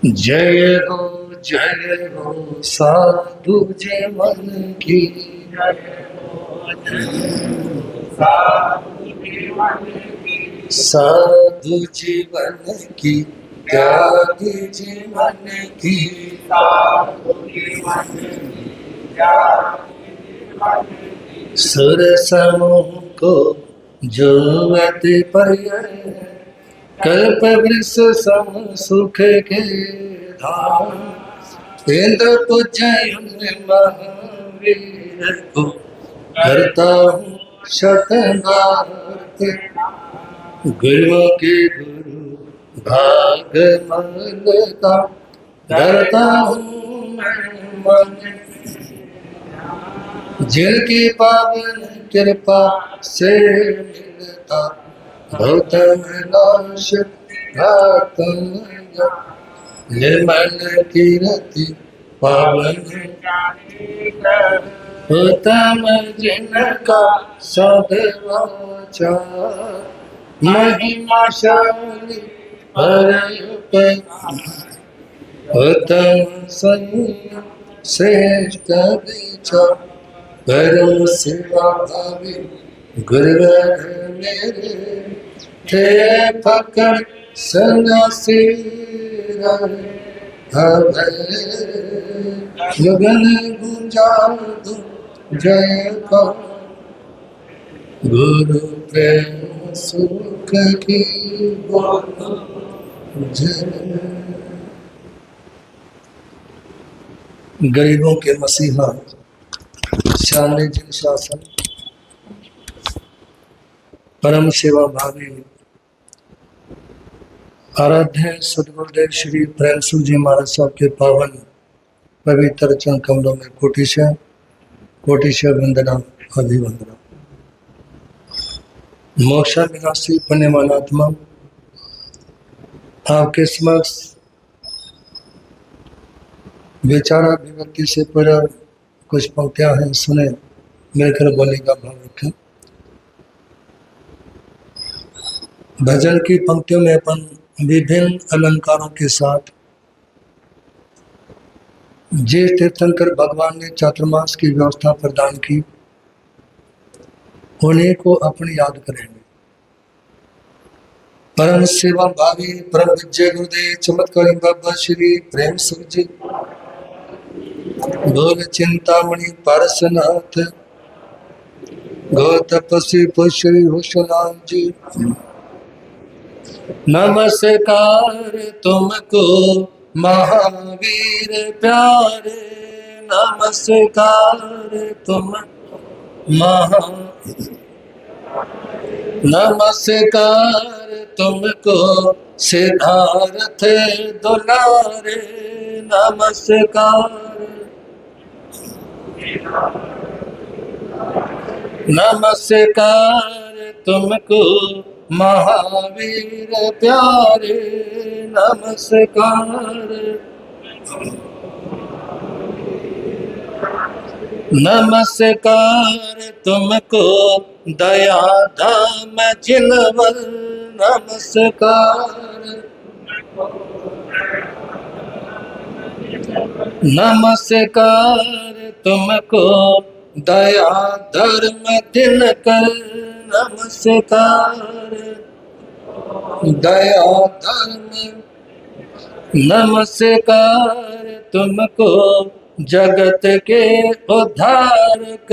जय हो साधु जीवन की। साधु जीवन की त्यागी जीवन की। सुर समूह को जो अति प्रिय, कल्प वृक्ष सम सुख के धाम। इंद्र पूज्य महावीर को करता हूँ शतनाथ। गुरुओं के गुरु भाग मानता करता हूँ मैं मन। जिनकी पावन कृपा से मिलता भौतम नाश घातम। निर्मल कीर्ति पावन उत्तम जिनका सदवाचा। महिमाशाली उत्तम संयम श्रेष्ठ विचार। परम सेवा भावी गुरुवर मेरे थे फकर सन्यासी गगन गुंजा दो जय का। गुरु प्रेम सुख की जय। गरीबों के मसीहा श्यामले जिन शासन परम सेवा भावी आराध्य सदगुरुदेव श्री प्रेमसु जी महाराज साहब के पावन पवित्र चरण कमलों में कोटिश वंदना अभिवंदना। मोक्षा विनाशी पुण्यवान आत्मा आपके समक्ष विचारा विभक्ति से पूरा कुछ पंक्तियां हैं, सुने मिलकर बोलने का भाव रखें। भजन की पंक्तियों में अपन विभिन्न अलंकारों के साथ जिस तीर्थंकर भगवान ने चातुर्मास की व्यवस्था प्रदान की उन्हीं को अपनी याद करेंगे। परम सेवा भावी परम विजय गुरुदेव चमत्कारी बाबा श्री प्रेम सुख जी, भोग चिंतामणि पारसनाथ, गौ तपस्वी पुष्री होशनाथ जी। नमस्कार तुमको महावीर प्यारे, नमस्कार तुम नमस्कार तुमको सिद्धार्थ दुलारे, नमस्कार तुमको महावीर प्यारे, नमस्कार तुमको दया धाम जिनवर, नमस्कार तुमको दया धर्म दिनकर, दया धर्म। नमस्कार तुमको जगत के उद्धारक,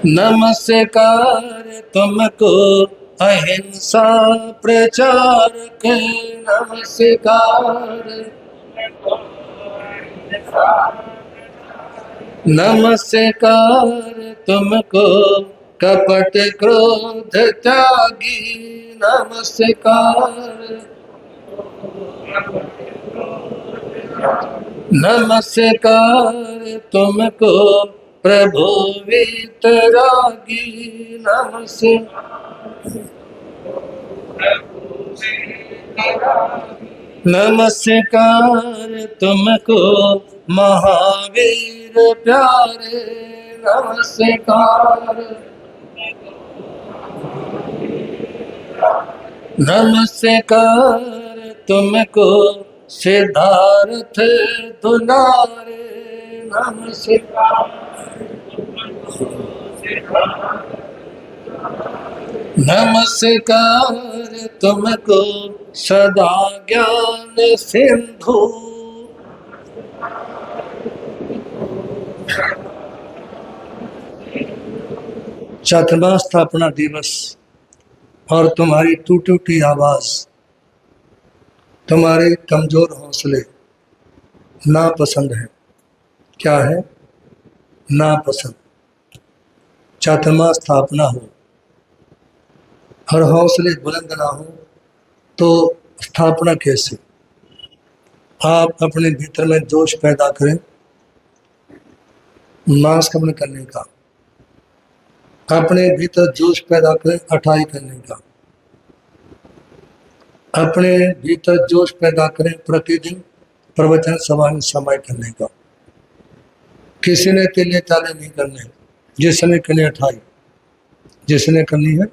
नमस्कार तुमको अहिंसा प्रचारक, नमस्कार तुमको कपट क्रोध त्यागी, नमस्कार तुमको प्रभु वीतरागी, नमस्कार तुमको महावीर प्यारे, नमस्कार तुमको सिद्धार्थ दुलारे। नमस्कार नमस्कार तुमको सदा ज्ञान सिंधु। चौथवा स्थापना दिवस और तुम्हारी टूटी टूटी आवाज, तुम्हारे कमजोर हौसले नापसंद है। क्या है? नापसंद। चौथवा स्थापना हो और हौसले बुलंद ना हो तो स्थापना कैसे? आप अपने भीतर में जोश पैदा करें मास्क बंद करने का, अपने भीतर जोश पैदा करें अठाई करने का, अपने भीतर जोश पैदा करें प्रतिदिन प्रवचन सभा में समय करने का। किसी ने तिले ताले नहीं करने, जिसने करनी अठाई, जिसने करनी है,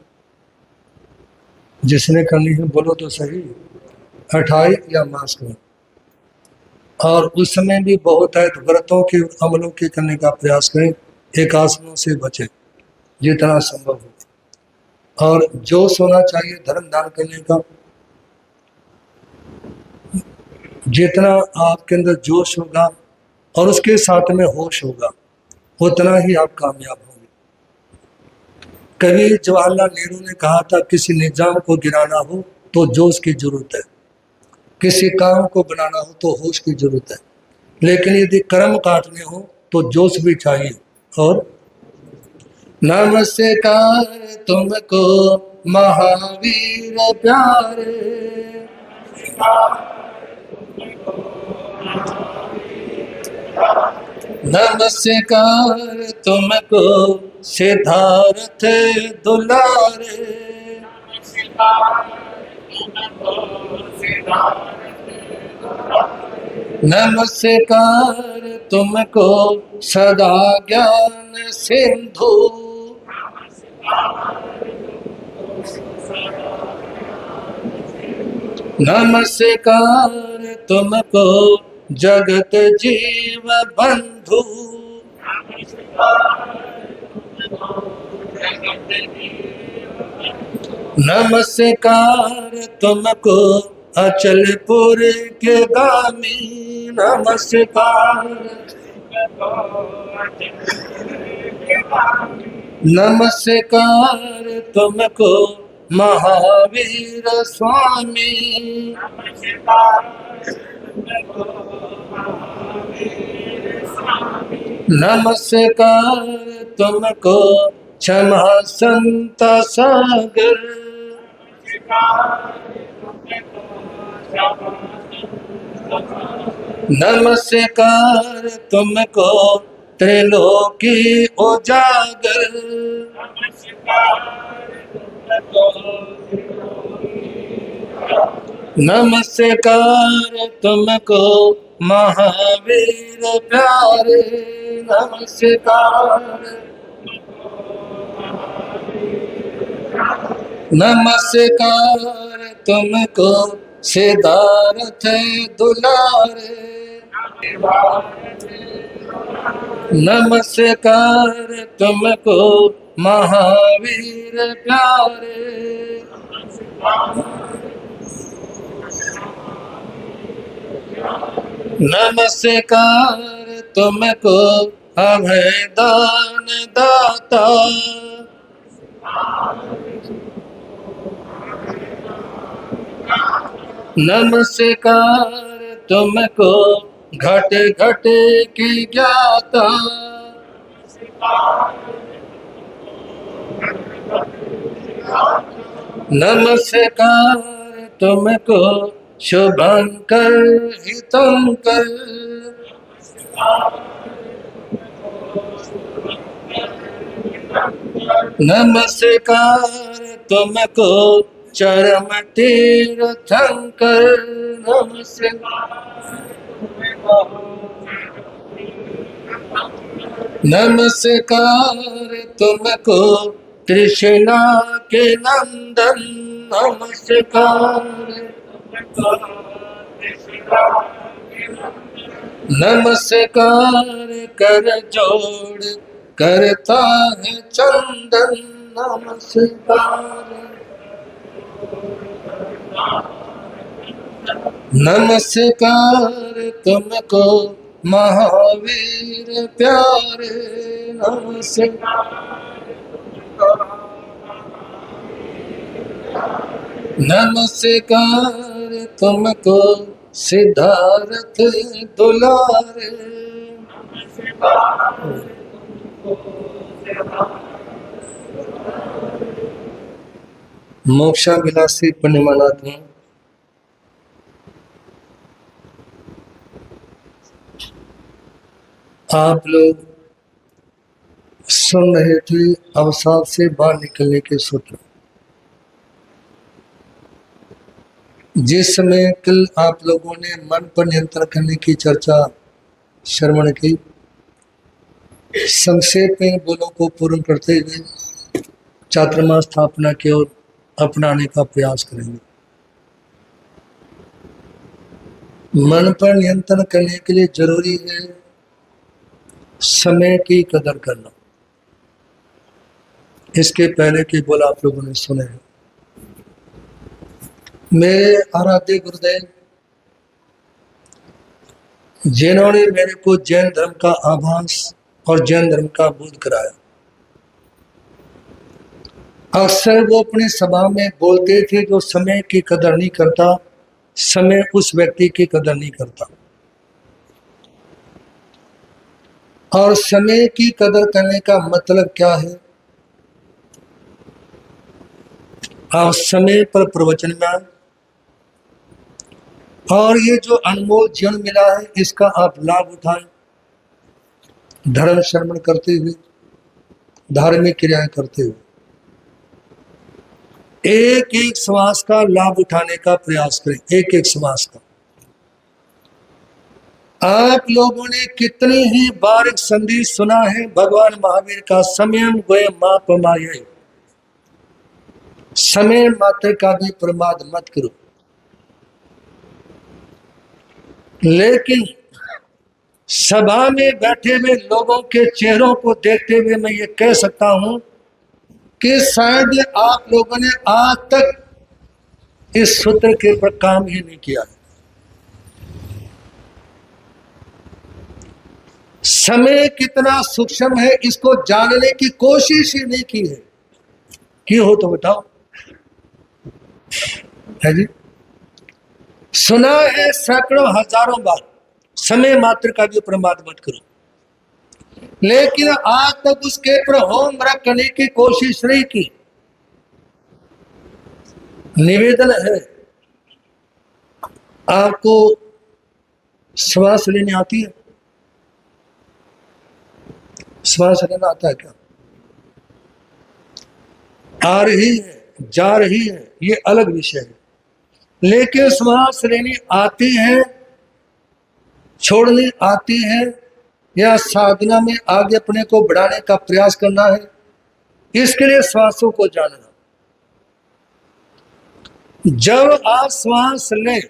जिसने करनी है बोलो तो सही, अठाई या मास्क में। और उस समय भी बहुत है तो व्रतों के अमलों के करने का प्रयास करें, एक आसनों से बचें जितना संभव हो। और जोश होना चाहिए धर्म दान करने का। जितना आपके अंदर जोश होगा और उसके साथ में होश होगा उतना ही आप कामयाब होंगे। कभी जवाहरलाल नेहरू ने कहा था किसी निजाम को गिराना हो तो जोश की जरूरत है, किसी काम को बनाना हो तो होश की जरूरत है, लेकिन यदि कर्म काटने हो तो जोश भी चाहिए। और नमस्कार तुमको महावीर प्यारे। नमस्कार तुमको सिद्धार्थ दुलारे। नमस्कार तुमको सदा ज्ञान सिंधु। नमस्कार तुमको जगत जीव बंधु। नमस्कार तुमको अचलपुर के गामी। नमस्कार नमस्कार तुमको महावीर स्वामी। नमस्कार तुमको क्षमा संत सागर। नमस्कार तुमको त्रिलोकी उजागर। नमस्कार तुमको महावीर प्यारे। नमस्कार नमस्कार तुमको सिद्धार्थ दुलारे। नमस्कार तुमको महावीर प्यारे। नमस्कार तुमको अभय दान दाता। नमस्कार तुमको घट घट की ज्ञाता। नमस्कार तुमको शुभंकर हितंकर। नमस्कार तुमको चरम तीर्थंकर। नमस्कार तुमको तृष्णा के नंदन नमस्कार, नमस्कार कर जोड़ करता है चंदन नमस्कार, नमस्कार तुमको महावीर प्यारे, नमस्कार, नमस्कार तुमको सिद्धार्थ दुलारे। मोक्षा विलासी पुण्यमानाथ हूँ। आप लोग सुन रहे थे अवसाद से बाहर निकलने के सूत्र। जिस समय कल आप लोगों ने मन पर नियंत्रण करने की चर्चा श्रवण की, संक्षेप में बोलों को पूर्ण करते हुए चातुर्मास स्थापना की ओर अपनाने का प्रयास करेंगे। मन पर नियंत्रण करने के लिए जरूरी है समय की कदर करना। इसके पहले के बोल आप लोगों ने सुने हैं। मेरे आराध्य गुरुदेव जिन्होंने मेरे को जैन धर्म का आभास और जैन धर्म का बोध कराया, अक्सर वो अपनी सभा में बोलते थे, जो समय की कदर नहीं करता, समय उस व्यक्ति की कदर नहीं करता। और समय की कदर करने का मतलब क्या है? आप समय पर प्रवचन में आए और ये जो अनमोल जीवन मिला है इसका आप लाभ उठाएं, धर्म श्रवण करते हुए, धार्मिक क्रियाएं करते हुए एक एक श्वास का लाभ उठाने का प्रयास करें। एक एक श्वास का। आप लोगों ने कितनी ही बार एक संदेश सुना है भगवान महावीर का, समय वय माप माये, समय मात्र का भी प्रमाद मत करो। लेकिन सभा में बैठे हुए लोगों के चेहरों को देखते हुए मैं ये कह सकता हूं कि शायद आप लोगों ने आज तक इस सूत्र के ऊपर काम ही नहीं किया। समय कितना सूक्ष्म है इसको जानने की कोशिश ही नहीं की है। की हो तो बताओ। है जी, सुना है सैकड़ों हजारों बार, समय मात्र का भी प्रमाद मत करो, लेकिन आज तक उसके पर होमवर्क करने की कोशिश नहीं की। निवेदन है, आपको श्वास लेने आती है? श्वास लेना आता है क्या? आ रही है, जा रही है, ये अलग विषय है, लेकिन श्वास लेनी आती है, छोड़नी आती है, या साधना में आगे अपने को बढ़ाने का प्रयास करना है, इसके लिए श्वासों को जानना। जब आप श्वास लें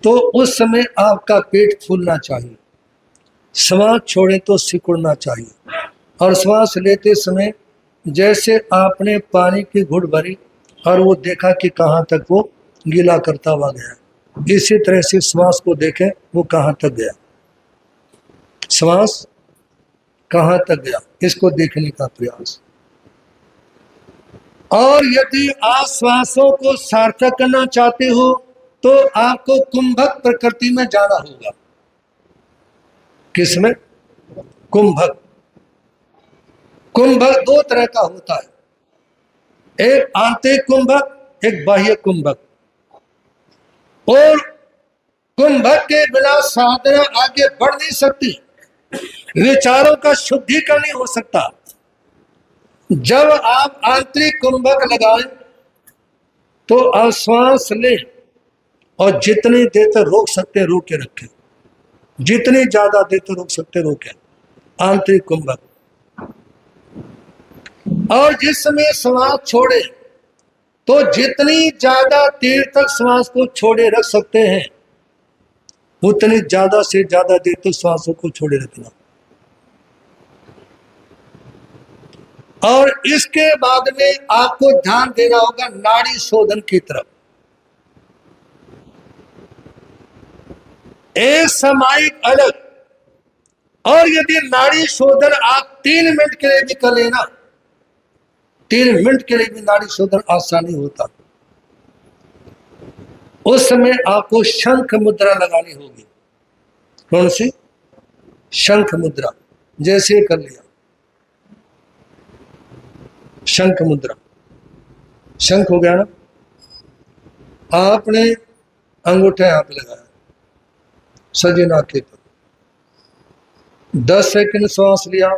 तो उस समय आपका पेट फूलना चाहिए, श्वास छोड़े तो सिकुड़ना चाहिए। और श्वास लेते समय जैसे आपने पानी की घुट भरी और वो देखा कि कहाँ तक वो गीला करता हुआ गया, इसी तरह से श्वास को देखें वो कहाँ तक गया, श्वास कहाँ तक गया, इसको देखने का प्रयास। और यदि आप श्वासों को सार्थक करना चाहते हो तो आपको कुंभक प्रकृति में जाना होगा। किसमें? कुंभक। कुंभक दो तरह का होता है, एक आंतरिक कुंभक, एक बाह्य कुंभक। और कुंभक के बिना साधना आगे बढ़ नहीं सकती, विचारों का शुद्धिकरण नहीं हो सकता। जब आप आंतरिक कुंभक लगाएं तो आप श्वास लें और जितनी देर तक रोक सकते रोक के रखें, जितनी ज्यादा देर तक रोक सकते रोकें। आंतरिक कुंभक। और जिस समय श्वास छोड़े तो जितनी ज्यादा देर तक श्वास को छोड़े रख सकते हैं उतनी ज्यादा से ज्यादा देर तक श्वासों को छोड़े रखना। और इसके बाद में आपको ध्यान देना होगा नाड़ी शोधन की तरफ। एक सामायिक अलग, और यदि नाड़ी शोधन आप 3 मिनट के लिए भी कर लेना, 3 मिनट के लिए भी नाड़ी शोधन आसानी होता, उस समय आपको शंख मुद्रा लगानी होगी। कौन सी? शंख मुद्रा। जैसे कर लिया शंख मुद्रा, शंख हो गया ना। आपने अंगूठा यहां पे लगाया सजे नाके पर, 10 सेकंड श्वास लिया,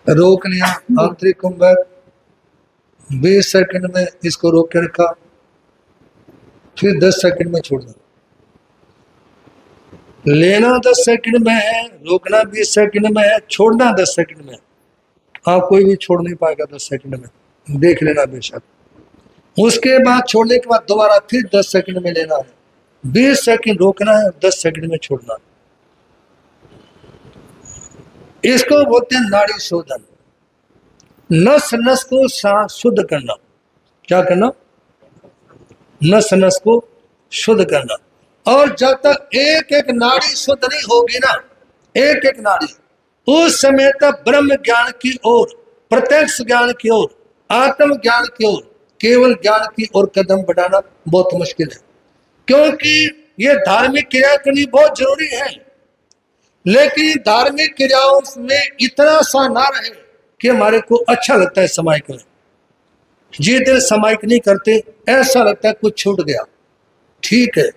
रोक लिया आंतरिक कुंभक, 20 सेकंड में इसको रोक के रखा, फिर 10 सेकंड में छोड़ना। लेना 10 सेकंड में है, रोकना 20 सेकंड में है, छोड़ना 10 सेकंड में। आप कोई भी छोड़ नहीं पाएगा 10 सेकंड में, देख लेना बेशक। उसके बाद छोड़ने के बाद दोबारा फिर 10 सेकंड में लेना है, 20 सेकंड रोकना है, 10 सेकंड में छोड़ना है। इसको बोलते हैं नाड़ी शोधन। नस नस को शुद्ध करना। क्या करना? नस नस को शुद्ध करना। और जब तक एक एक नाड़ी शुद्ध नहीं होगी ना, एक एक नाड़ी, उस समय तक ब्रह्म ज्ञान की ओर, प्रत्यक्ष ज्ञान की ओर, आत्म ज्ञान की ओर, केवल ज्ञान की ओर कदम बढ़ाना बहुत मुश्किल है। क्योंकि ये धार्मिक क्रिया करनी बहुत जरूरी है, लेकिन धार्मिक क्रियाओं में इतना सा ना रहे कि हमारे को अच्छा लगता है समायिक में। जिस दिन समायिक नहीं करते ऐसा लगता है कुछ छूट गया। ठीक है,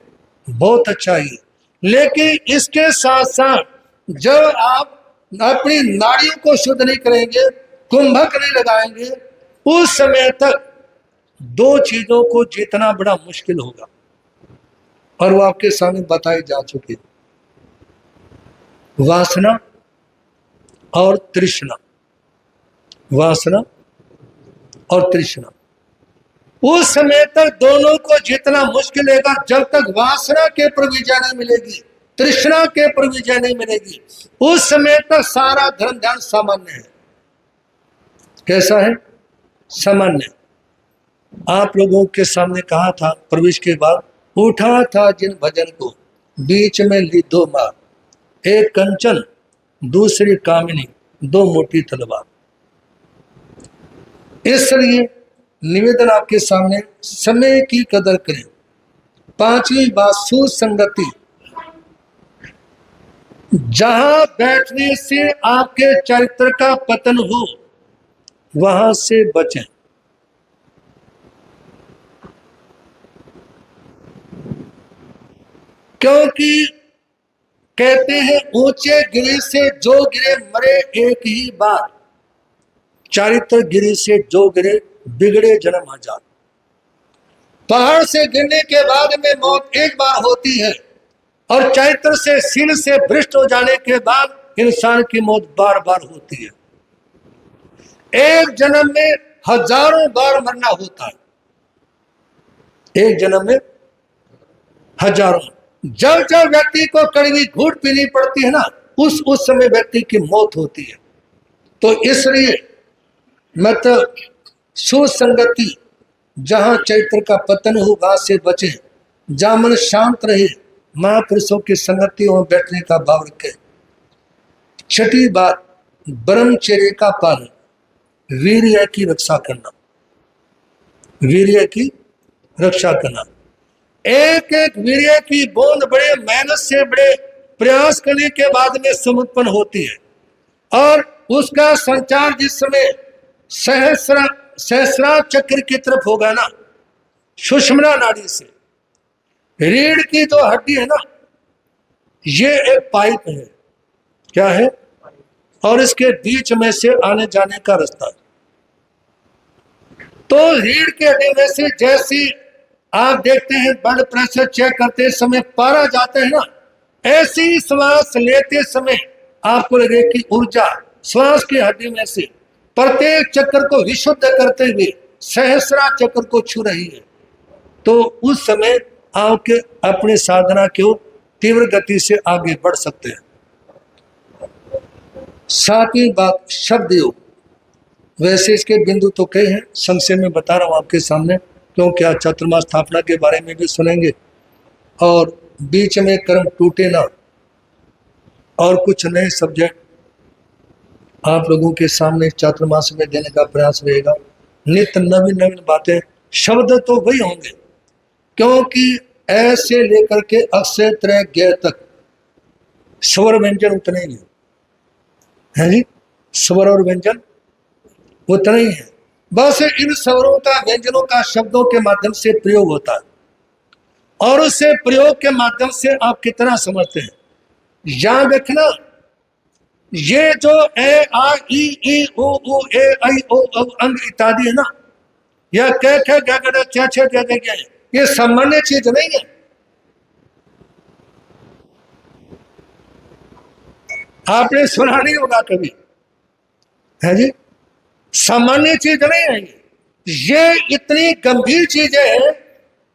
बहुत अच्छा ही, लेकिन इसके साथ साथ जब आप अपनी नाड़ियों को शुद्ध नहीं करेंगे, कुंभक नहीं लगाएंगे, उस समय तक 2 चीजों को जीतना बड़ा मुश्किल होगा, और वो आपके सामने बताई जा चुकी। वासना और तृष्णा, वासना और तृष्णा। उस समय तक दोनों को जीतना मुश्किल है जब तक वासना के पर विजय नहीं मिलेगी, तृष्णा के पर विजय नहीं मिलेगी। उस समय तक सारा धर्म ध्यान सामान्य है। कैसा है? सामान्य। आप लोगों के सामने कहा था प्रवेश के बाद, उठा था जिन भजन को बीच में ली 2 मार, एक कंचन दूसरी कामिनी, 2 मोटी तलवार। इसलिए निवेदन आपके सामने, समय की कदर करें। 5वीं बात सुसंगति। जहां बैठने से आपके चरित्र का पतन हो वहां से बचें। क्योंकि कहते हैं ऊंचे गिरे से जो गिरे मरे एक ही बार, चारित्र गिरे से जो गिरे बिगड़े जन्म हजार। पहाड़ से गिरने के बाद में मौत एक बार होती है, और चरित्र से सिर से भ्रष्ट हो जाने के बाद इंसान की मौत बार बार होती है। एक जन्म में हजारों बार मरना होता है, एक जन्म में हजारों। जब जब व्यक्ति को कड़वी घूंट पीनी पड़ती है ना, उस समय व्यक्ति की मौत होती है। तो इसलिए मतलब सुसंगति, जहां चैत्र का पतन हो वहां से बचे, जहां मन शांत रहे, महापुरुषों की संगति और बैठने का भाव रखे। 6ठी बात ब्रह्मचर्य का पालन, वीर्य की रक्षा करना, वीर्य की रक्षा करना। एक एक वीर्य की बूंद बड़े मेहनत से, बड़े प्रयास करने के बाद में समुत्पन्न होती है, और उसका संचार जिस समय सहस्रा चक्र की तरफ होगा ना, सुषुम्ना नाड़ी से, रीढ़ की जो हड्डी है ना, ये एक पाइप है। क्या है? और इसके बीच में से आने जाने का रास्ता है। तो रीढ़ के हड्डी में से जैसी आप देखते हैं ब्लड प्रेशर चेक करते समय पारा जाते हैं ना, ऐसी श्वास लेते समय आपको लगे कि ऊर्जा श्वास की हड्डी में से प्रत्येक चक्कर को विशुद्ध करते हुए सहस्रा चक्र को छू रही है, तो उस समय आपके अपनी साधना को तीव्र गति से आगे बढ़ सकते हैं। सातवीं बात शब्द योग। वैसे इसके बिंदु तो कई हैं, संक्षेप में बता रहा हूं आपके सामने, क्योंकि आज चतुर्मास स्थापना के बारे में भी सुनेंगे और बीच में कर्म टूटे ना और कुछ नए सब्जेक्ट आप लोगों के सामने चातुर्मास में देने का प्रयास रहेगा। नित्य नवीन नवीन बातें, शब्द तो वही होंगे, क्योंकि ऐसे लेकर के अक्षय त्रय ज्ञ तक स्वर व्यंजन उतने ही है जी, स्वर और व्यंजन उतने ही है। बस इन स्वरों का, व्यंजनों का शब्दों के माध्यम से प्रयोग होता है, और उससे प्रयोग के माध्यम से आप कितना समझते हैं। याद रखना, ये जो ए आ ई ओ ए आई ओ अंग इत्यादि है ना, यह कह क्या ये सामान्य चीज नहीं है। आपने सुना नहीं होगा कभी, है जी, सामान्य चीज नहीं है ये इतनी गंभीर चीजें हैं,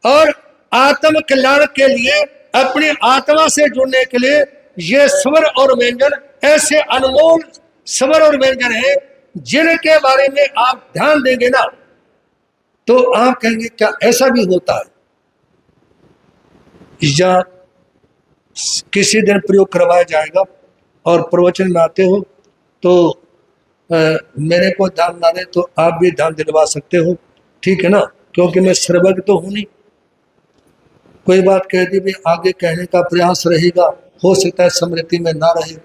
और आत्म कल्याण के लिए, अपनी आत्मा से जुड़ने के लिए ये स्वर और व्यंजन ऐसे अनमोल स्वर और व्यंजन है, जिनके बारे में आप ध्यान देंगे ना तो आप कहेंगे क्या ऐसा भी होता है, या किसी दिन प्रयोग करवाया जाएगा। और प्रवचन में आते हो तो मेरे को ध्यान ना दे तो आप भी ध्यान दिलवा सकते हो, ठीक है ना, क्योंकि मैं सर्वज्ञ तो हूं नहीं। कोई बात कह दी भी आगे कहने का प्रयास रहेगा, हो सकता है स्मृति में ना रहे,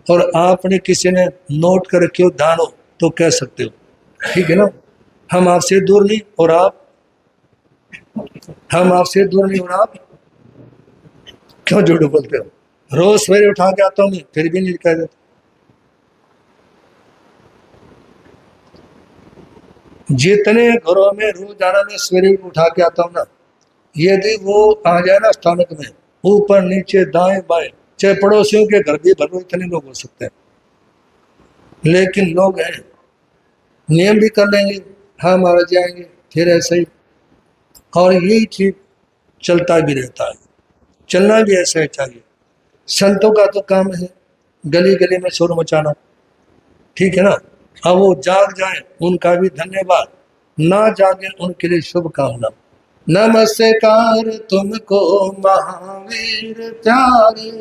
और आपने किसी ने नोट कर रखी हो, ध्यान हो तो कह सकते हो, ठीक है ना। हम आपसे दूर नहीं और आप, हम आपसे दूर नहीं और आप क्यों झूठ बोलते हो। रोज सवेरे उठा के आता हूं मैं, फिर भी नहीं कह देता। जितने घरों में रोजाना में सवेरे उठा के आता हूं ना, यदि वो आ जाए ना स्थानक में, ऊपर नीचे दाएं बाएं, चाहे पड़ोसियों के घर भी भरो, इतने लोग हो सकते हैं, लेकिन लोग हैं नियम भी कर लेंगे, हाँ मारा जाएंगे, फिर ऐसे ही, और यही चीज चलता भी रहता है, चलना भी ऐसा ही चाहिए। संतों का तो काम है गली गली में शोर मचाना, ठीक है ना। अब वो जाग जाए उनका भी धन्यवाद, ना जागे उनके लिए शुभकामना। नमस्कार तुमको महावीर प्यारे,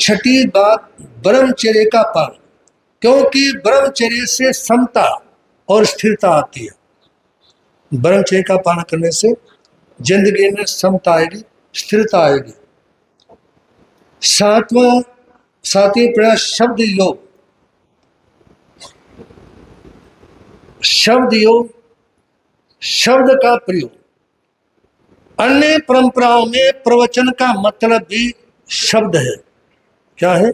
छठी बात ब्रह्मचर्य का पालन, क्योंकि ब्रह्मचर्य से समता और स्थिरता आती है। ब्रह्मचर्य का पालन करने से जिंदगी में समता आएगी, स्थिरता आएगी। सातवीं प्रयास शब्द योग। शब्द योग, शब्द का प्रयोग। अन्य परंपराओं में प्रवचन का मतलब भी शब्द है। क्या है?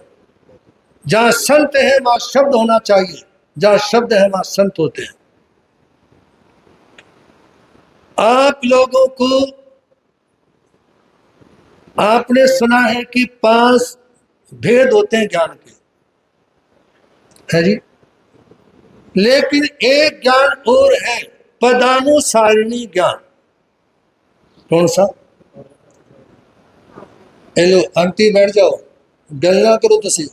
जहां संत है वहां शब्द होना चाहिए, जहां शब्द है वहां संत होते हैं। आप लोगों को आपने सुना है कि 5 भेद होते हैं ज्ञान के, है जी, लेकिन एक ज्ञान और है, पदानुसारिणी ज्ञान। कौन सा? हेलो आंटी बैठ जाओ, गलना करो, तुसी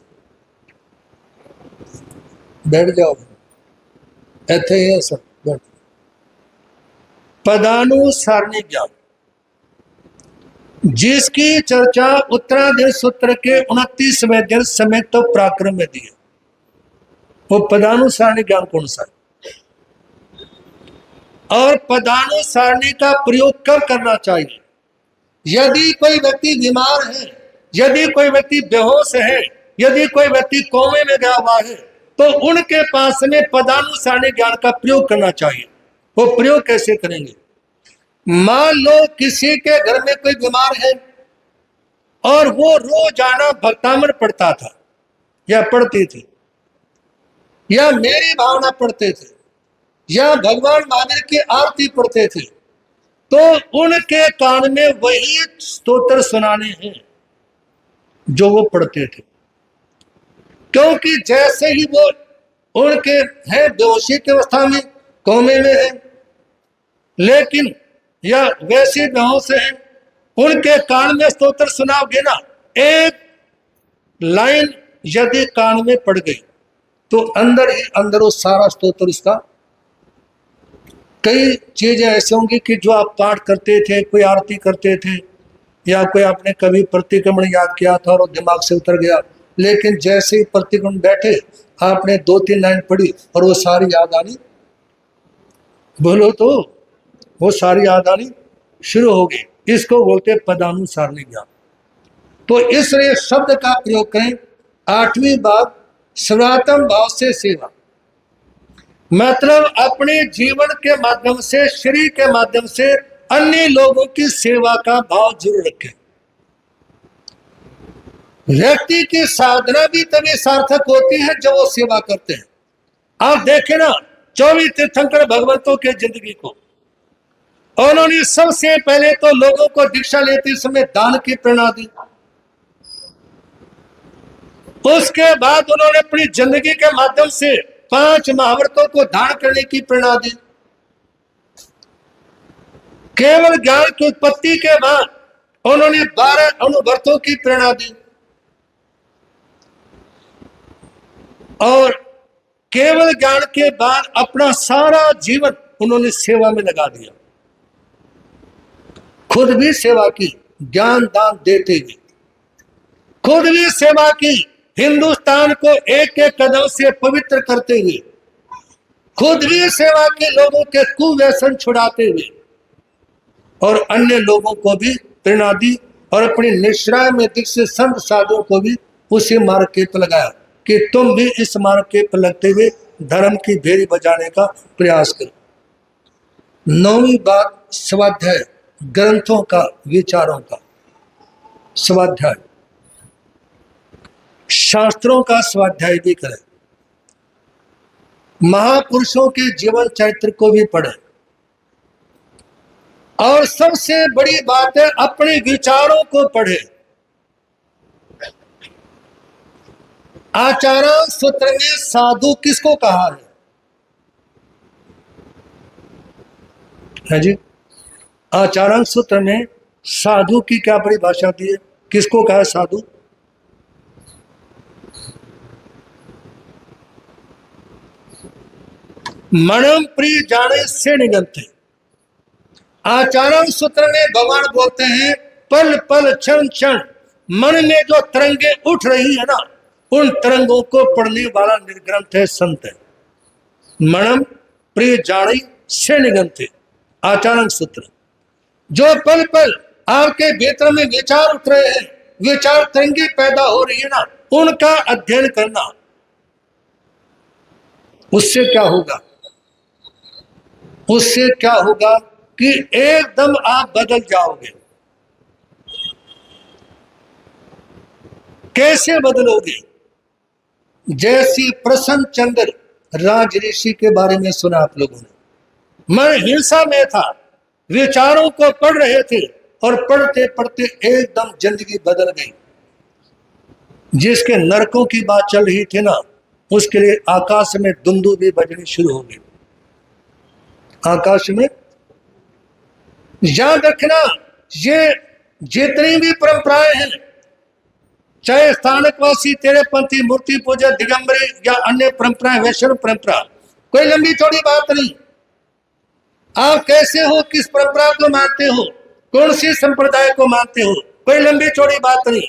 बैठ जाओ, ऐथे ही है सब बैठ। पदानुसारिणी ज्ञान, जिसकी चर्चा उत्तराधि सूत्र के 29वें दिन समेत तो पराक्रम में दी है, वो पदानुसारिणी ज्ञान कौन सा है? और पदानुसारिणी का प्रयोग कब करना चाहिए? यदि कोई व्यक्ति बीमार है, यदि कोई व्यक्ति बेहोश है, यदि कोई व्यक्ति कोमे में गया हुआ है, तो उनके पास में पदानुसारिणी ज्ञान का प्रयोग करना चाहिए। वो प्रयोग कैसे करेंगे? मान लो किसी के घर में कोई बीमार है और वो रोजाना भक्तामृत पढ़ता था, या पढ़ती थी, या मेरी भावना पढ़ते थे, या भगवान महावीर की आरती पढ़ते थे, तो उनके कान में वही स्तोत्र सुनाने हैं जो वो पढ़ते थे, क्योंकि जैसे ही वो उनके हैं बेहोशी की अवस्था में, कौमे में है, लेकिन या वैसे बेहोश है, उनके कान में स्तोत्र सुनाओगे ना, एक लाइन यदि कान में पड़ गई तो अंदर ही अंदर वो सारा स्तोत्र उसका। कई चीजें ऐसी होंगी कि जो आप पाठ करते थे, कोई आरती करते थे या कोई आपने कभी प्रतिक्रमण याद किया था और वो दिमाग से उतर गया, लेकिन जैसे ही प्रतिक्रमण बैठे आपने 2-3 लाइन पढ़ी और वो सारी याद आनी, बोलो तो वो सारी याद आनी शुरू हो गई। इसको बोलते पदानुसारणी ज्ञान। तो इसलिए शब्द का प्रयोग करें। 8वीं बात, सनातन भाव से सेवा, मतलब अपने जीवन के माध्यम से, शरीर के माध्यम से अन्य लोगों की सेवा का भाव जरूर रखें। व्यक्ति की साधना भी तभी सार्थक होती है जब वो सेवा करते हैं। आप देखें ना 24 तीर्थंकर भगवंतों के जिंदगी को, उन्होंने सबसे पहले तो लोगों को दीक्षा लेते समय दान की प्रेरणा दी, उसके बाद उन्होंने अपनी जिंदगी के माध्यम से 5 महाव्रतों को धारण करने की प्रेरणा दी। केवल ज्ञान की उत्पत्ति के बाद उन्होंने 12 अनुव्रतों की प्रेरणा दी और केवल ज्ञान के बाद अपना सारा जीवन उन्होंने सेवा में लगा दिया। खुद भी सेवा की, ज्ञान दान देते हुए खुद भी सेवा की, हिंदुस्तान को एक एक कदम से पवित्र करते हुए खुद भी सेवा की, लोगों के कुव्यसन छुड़ाते हुए और अन्य लोगों को भी प्रेरणा दी और अपनी निश्राय में दीक्षित संत साधुओं को भी उसी मार्ग के पर लगाया कि तुम भी इस मार्ग के पर लगते हुए धर्म की भेरी बजाने का प्रयास करो। 9वीं बात, स्वाध्याय, ग्रंथों का, विचारों का स्वाध्याय, शास्त्रों का स्वाध्याय भी करें, महापुरुषों के जीवन चरित्र को भी पढ़ें और सबसे बड़ी बात है अपने विचारों को पढ़ें। आचार्य सूत्र में साधु किसको कहा है जी? आचार्य सूत्र में साधु की क्या परिभाषा दी है, किसको कहा है साधु? मनम प्रिय जाने से निगंते। आचार्य सूत्र में भगवान बोलते हैं पल पल क्षण क्षण मन में जो तरंगे उठ रही है ना, उन तरंगों को पढ़ने वाला निर्ग्रंथ है, संत है। मनम प्रिय जाने से निगंते, आचार्य सूत्र। जो पल पल आपके भीतर में विचार उठ रहे हैं, विचार तरंगे पैदा हो रही है ना, उनका अध्ययन करना। उससे क्या होगा? उससे क्या होगा कि एकदम आप बदल जाओगे। कैसे बदलोगे? जैसी प्रसन्न चंद्र राज ऋषि के बारे में सुना आप लोगों ने, मन हिंसा में था, विचारों को पढ़ रहे थे और पढ़ते पढ़ते एकदम जिंदगी बदल गई। जिसके नरकों की बात चल रही थी ना, उसके लिए आकाश में दुंदुभी बजनी शुरू हो गई। आकाश में, याद रखना, ये जितनी भी परंपराएं हैं, चाहे स्थानकवासी, तेरे पंथी, मूर्ति पूजा, दिगंबरी या अन्य परंपराएं, वैष्णव परंपरा, कोई लंबी चौड़ी बात नहीं। आप कैसे हो, किस परंपरा को मानते हो, कौन सी संप्रदाय को मानते हो, कोई लंबी चौड़ी बात नहीं।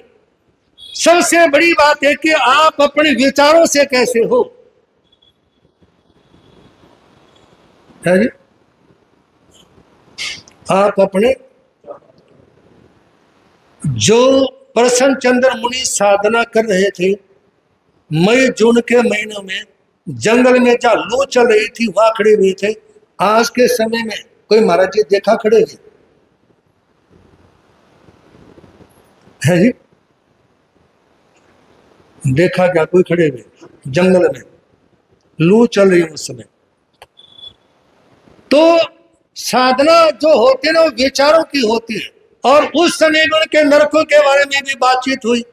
सबसे बड़ी बात है कि आप अपने विचारों से कैसे हो, है जी? आप अपने, जो प्रसन्न चंद्र मुनि साधना कर रहे थे मई जून के महीनों में, जंगल में जहां लू चल रही थी वहां खड़े हुए थे। आज के समय में कोई महाराज जी देखा खड़े हुए है जी? देखा क्या कोई खड़े हुए? जंगल में लू चल रही है उस समय। तो साधना जो होती है ना वो विचारों की होती है, और उस समय उनके नरकों के बारे में भी बातचीत हुई।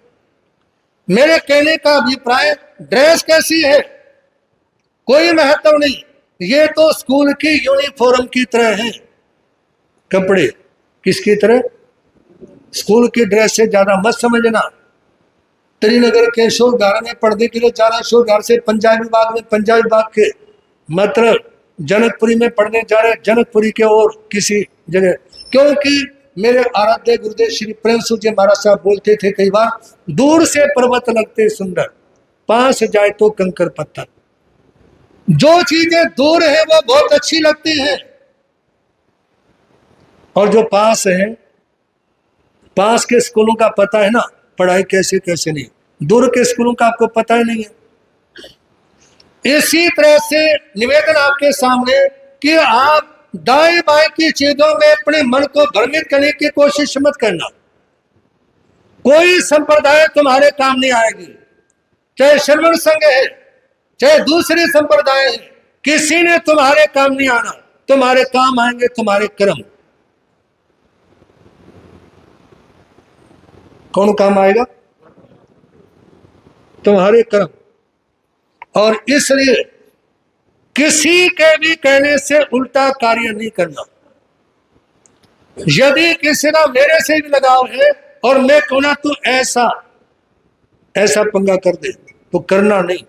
मेरे कहने का अभिप्राय, ड्रेस कैसी है कोई महत्व नहीं, ये तो स्कूल की यूनिफॉर्म की तरह है। कपड़े किसकी तरह? स्कूल की ड्रेस से ज्यादा मत समझना। त्रिनगर के शोधार में पढ़ने के लिए जाना, शोधार से पंजाबी बाग में, पंजाबी बाग के मतलब जनकपुरी में पढ़ने जा रहे, जनकपुरी के और किसी जगह। क्योंकि मेरे आराध्य गुरुदेव श्री प्रेमसु जी महाराज साहब बोलते थे कई बार, दूर से पर्वत लगते सुंदर, पास जाए तो कंकर पत्थर। जो चीजें दूर है वो बहुत अच्छी लगती हैं, और जो पास है, पास के स्कूलों का पता है ना पढ़ाई कैसे कैसे नहीं, दूर के स्कूलों का आपको पता ही नहीं है। इसी तरह से निवेदन आपके सामने कि आप दाएं बाएं की चीजों में अपने मन को भ्रमित करने की कोशिश मत करना। कोई संप्रदाय तुम्हारे काम नहीं आएगी, चाहे श्रवण संघ है, चाहे दूसरे संप्रदाय है, किसी ने तुम्हारे काम नहीं आना। तुम्हारे काम आएंगे तुम्हारे कर्म। कौन काम आएगा? तुम्हारे कर्म। और इसलिए किसी के भी कहने से उल्टा कार्य नहीं करना। यदि किसी का मेरे से भी लगाव है और मैं कहूँ ना तू ऐसा ऐसा पंगा कर दे, तो करना नहीं।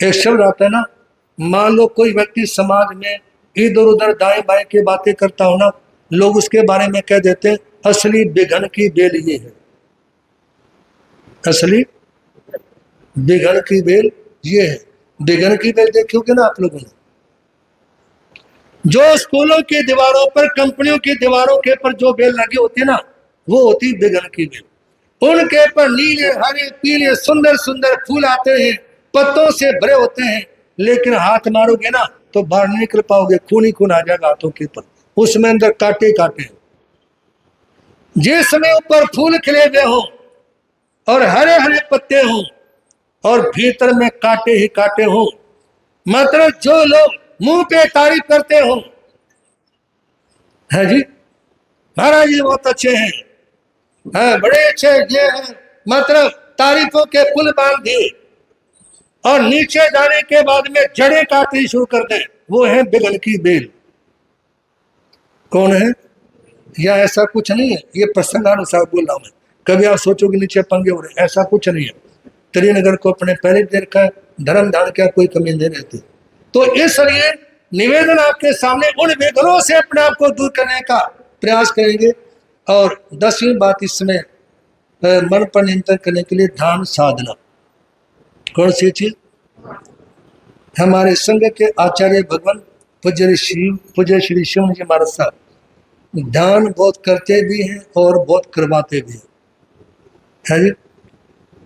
एक शब्द आता है ना, मान लो कोई व्यक्ति समाज में इधर उधर दाएं बाएं की बातें करता हो ना, लोग उसके बारे में कह देते हैं असली बिघन की बेल ये है, असली बिघन की बेल ये है। बिघन की बेल देखोगे ना आप लोगों ने, जो स्कूलों की दीवारों पर, कंपनियों की दीवारों के पर जो बेल लगी होती है ना, वो होती बिघन की बेल। उनके पर नीले हरे पीले सुंदर सुंदर फूल आते हैं, पत्तों से भरे होते हैं, लेकिन हाथ मारोगे ना तो बाहर नहीं निकल पाओगे, खून ही खून आ जाएगा हाथों के ऊपर, उसमें अंदर कांटे कांटे। जिसमें ऊपर फूल खिले हुए हो और हरे हरे पत्ते हो और भीतर में कांटे ही कांटे हो, मतलब जो लोग मुंह पे तारीफ करते हो, है जी महाराज जी बहुत अच्छे हैं, है बड़े अच्छे ये हैं, मतलब तारीफों के पुल बांध दिए और नीचे जाने के बाद में जड़ें काटनी शुरू कर दें, वो है बिघन की बेल। कौन है? या ऐसा कुछ नहीं है, ये प्रसंगानुसार बोल रहा हूं मैं। कभी आप सोचोगे नीचे पंगे हो रहे, ऐसा कुछ नहीं है। त्रिनगर को अपने पहले दिन का धर्म धारण क्या कोई कमी नहीं रहती। तो इसलिए निवेदन आपके सामने, उन विघ्नों से अपने आप को दूर करने का प्रयास करेंगे। और 10वीं बात इसमें मन पर नियंत्रण करने के लिए ध्यान साधना। कौन सी चीज? हमारे संघ के आचार्य भगवान पूज्य श्री शिव जी महाराज साहब ध्यान बहुत करते भी हैं और बहुत करवाते भी हैं, है जी।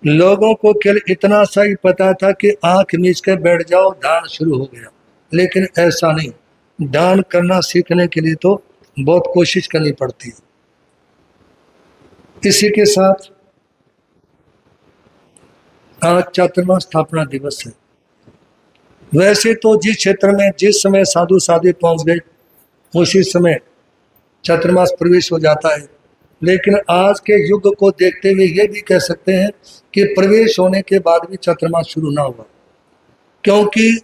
लोगों को केवल इतना सा ही पता था कि आंख मीच कर बैठ जाओ, ध्यान शुरू हो गया, लेकिन ऐसा नहीं। ध्यान करना सीखने के लिए तो बहुत कोशिश करनी पड़ती है। इसी के साथ आज चातुर्मास स्थापना दिवस है। वैसे तो जिस क्षेत्र में जिस समय साधु साधु पहुंच गए उसी समय चातुर्मास प्रवेश हो जाता है, लेकिन आज के युग को देखते हुए ये भी कह सकते हैं कि प्रवेश होने के बाद भी चातुर्मास शुरू ना हुआ, क्योंकि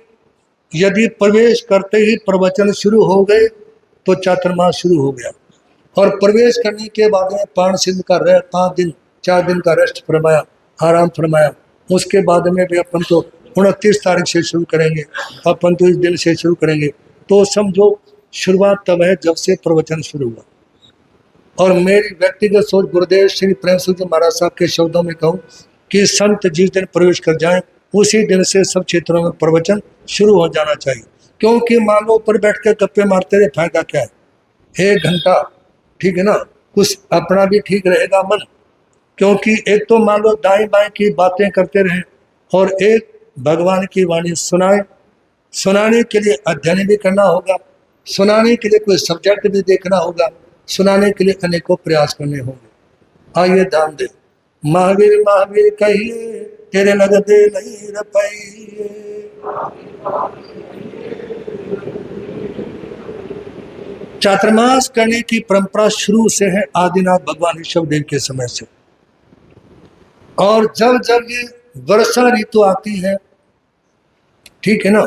यदि प्रवेश करते ही प्रवचन शुरू हो गए तो चातुर्मास शुरू हो गया, और प्रवेश करने के बाद में 5 सिद्ध का 5 दिन 4 दिन का रेस्ट फरमाया, आराम फरमाया। उसके बाद में भी अपन तो 29 तारीख से शुरू करेंगे, अपन तो इस दिन से शुरू करेंगे। तो समझो शुरुआत तब है जब से प्रवचन शुरू हुआ। और मेरी व्यक्तिगत सोच गुरुदेव श्री प्रेमसु जी महाराज साहब के शब्दों में कहूँ कि संत जिस दिन प्रवेश कर जाएं उसी दिन से सब क्षेत्रों में प्रवचन शुरू हो जाना चाहिए। क्योंकि मान लो ऊपर बैठ कर गप्पे मारते रहे, फायदा क्या है? 1 घंटा ठीक है ना, कुछ अपना भी ठीक रहेगा मन। क्योंकि एक तो मान लो दाएं बाएं की बातें करते रहे, और एक भगवान की वाणी सुनाए। सुनाने के लिए अध्ययन भी करना होगा, सुनाने के लिए कोई सब्जेक्ट भी देखना होगा, सुनाने के लिए अनेकों प्रयास करने होंगे। आइए ध्यान दे। महावीर महावीर कहिए तेरे लगते नहीं रपाइए, चातुर्मास करने की परंपरा शुरू से है आदिनाथ भगवान ऋषभ देव के समय से। और जब जब ये वर्षा ऋतु आती है, ठीक है ना,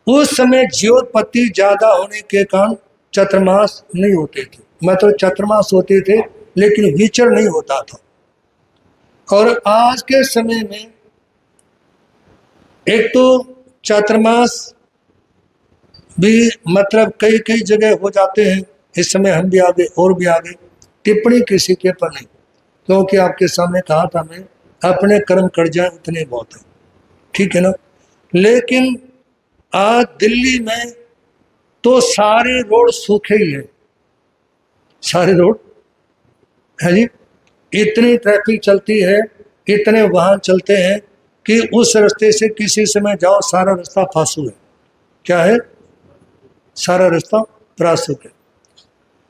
उस समय जीवोत्पत्ति ज्यादा होने के कारण चातुर्मास नहीं होते थे, मतलब चातुर्मास होते थे लेकिन विचर नहीं होता था। और आज के समय में एक तो चातुर्मास भी मतलब कई कई जगह हो जाते हैं। इस समय हम भी आगे और भी आगे टिप्पणी किसी के पर नहीं, क्योंकि आपके सामने कहा था मैं, अपने कर्म कर जाए उतने बहुत है, ठीक है ना। लेकिन आज दिल्ली में तो सारे रोड सूखे ही हैं, सारे रोड है जी। इतनी ट्रैफिक चलती है, इतने वाहन चलते हैं कि उस रास्ते से किसी समय जाओ सारा रास्ता फासू है। क्या है? सारा रास्ता प्रासुक है।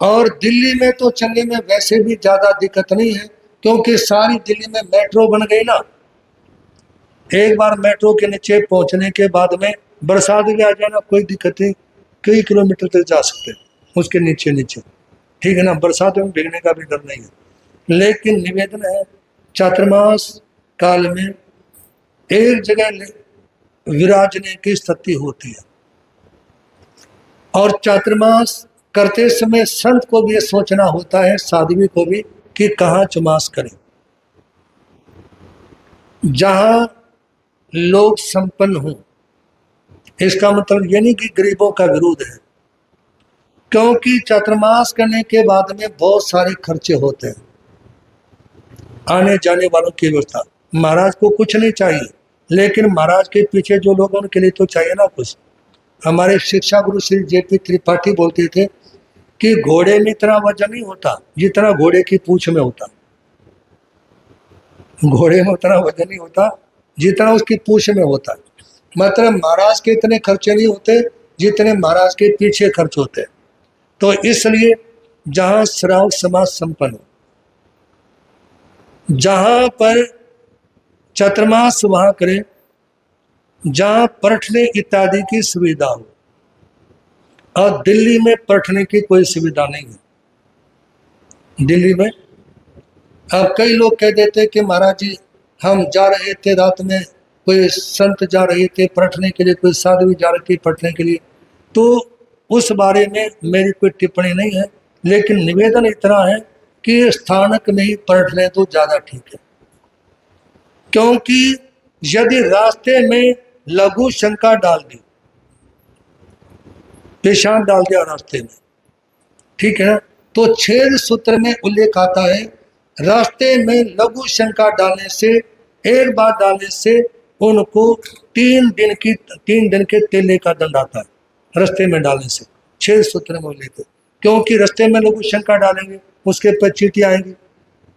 और दिल्ली में तो चलने में वैसे भी ज्यादा दिक्कत नहीं है, क्योंकि सारी दिल्ली में मेट्रो बन गई ना। एक बार मेट्रो के नीचे पहुंचने के बाद में बरसात भी आ जाए ना, कोई दिक्कत नहीं, कई किलोमीटर तक जा सकते हैं उसके नीचे नीचे, ठीक है ना। बरसात में भीगने का भी डर नहीं है। लेकिन निवेदन है, चातुर्मास काल में एक जगह विराजने की स्थिति होती है। और चातुर्मास करते समय संत को भी ये सोचना होता है, साध्वी को भी, कि कहाँ चुमास करें। जहां लोग संपन्न हों, इसका मतलब ये नहीं कि गरीबों का विरोध है, क्योंकि चातुर्मास करने के बाद में बहुत सारे खर्चे होते हैं, आने जाने वालों की व्यवस्था। महाराज को कुछ नहीं चाहिए, लेकिन महाराज के पीछे जो लोग उनके लिए तो चाहिए ना कुछ। हमारे शिक्षा गुरु श्री जेपी त्रिपाठी बोलते थे कि घोड़े में इतना वजन नहीं होता जितना घोड़े की पूंछ में होता। घोड़े में उतना वजन नहीं होता जितना उसकी पूंछ में होता। मतलब महाराज के इतने खर्चे नहीं होते जितने महाराज के पीछे खर्च होते। तो इसलिए जहां श्राव समाज संपन्न हो, जहां पर चातुर्मास वहां करें जहां परठने इत्यादि की सुविधा हो। और दिल्ली में परठने की कोई सुविधा नहीं है दिल्ली में। अब कई लोग कह देते कि महाराज जी हम जा रहे थे रात में, कोई संत जा रहे थे परठने के लिए, कोई साधु जा रही थी परठने के लिए, तो उस बारे में मेरी कोई टिप्पणी नहीं है। लेकिन निवेदन इतना है कि स्थानक में ही परठ लें तो ज्यादा ठीक है। क्योंकि यदि रास्ते में लघु शंका डाल दी, पेशाब डाल दिया रास्ते में, ठीक है ना, तो छेद सूत्र में उल्लेख आता है, रास्ते में लघु शंका डालने से, एक बार डालने से उनको 3 दिन के तेले का दंड आता है, रास्ते में डालने से। छेद सूत्र में उल्लेख है, क्योंकि रास्ते में लघु शंका डालेंगे, उसके पर चींटी आएंगी,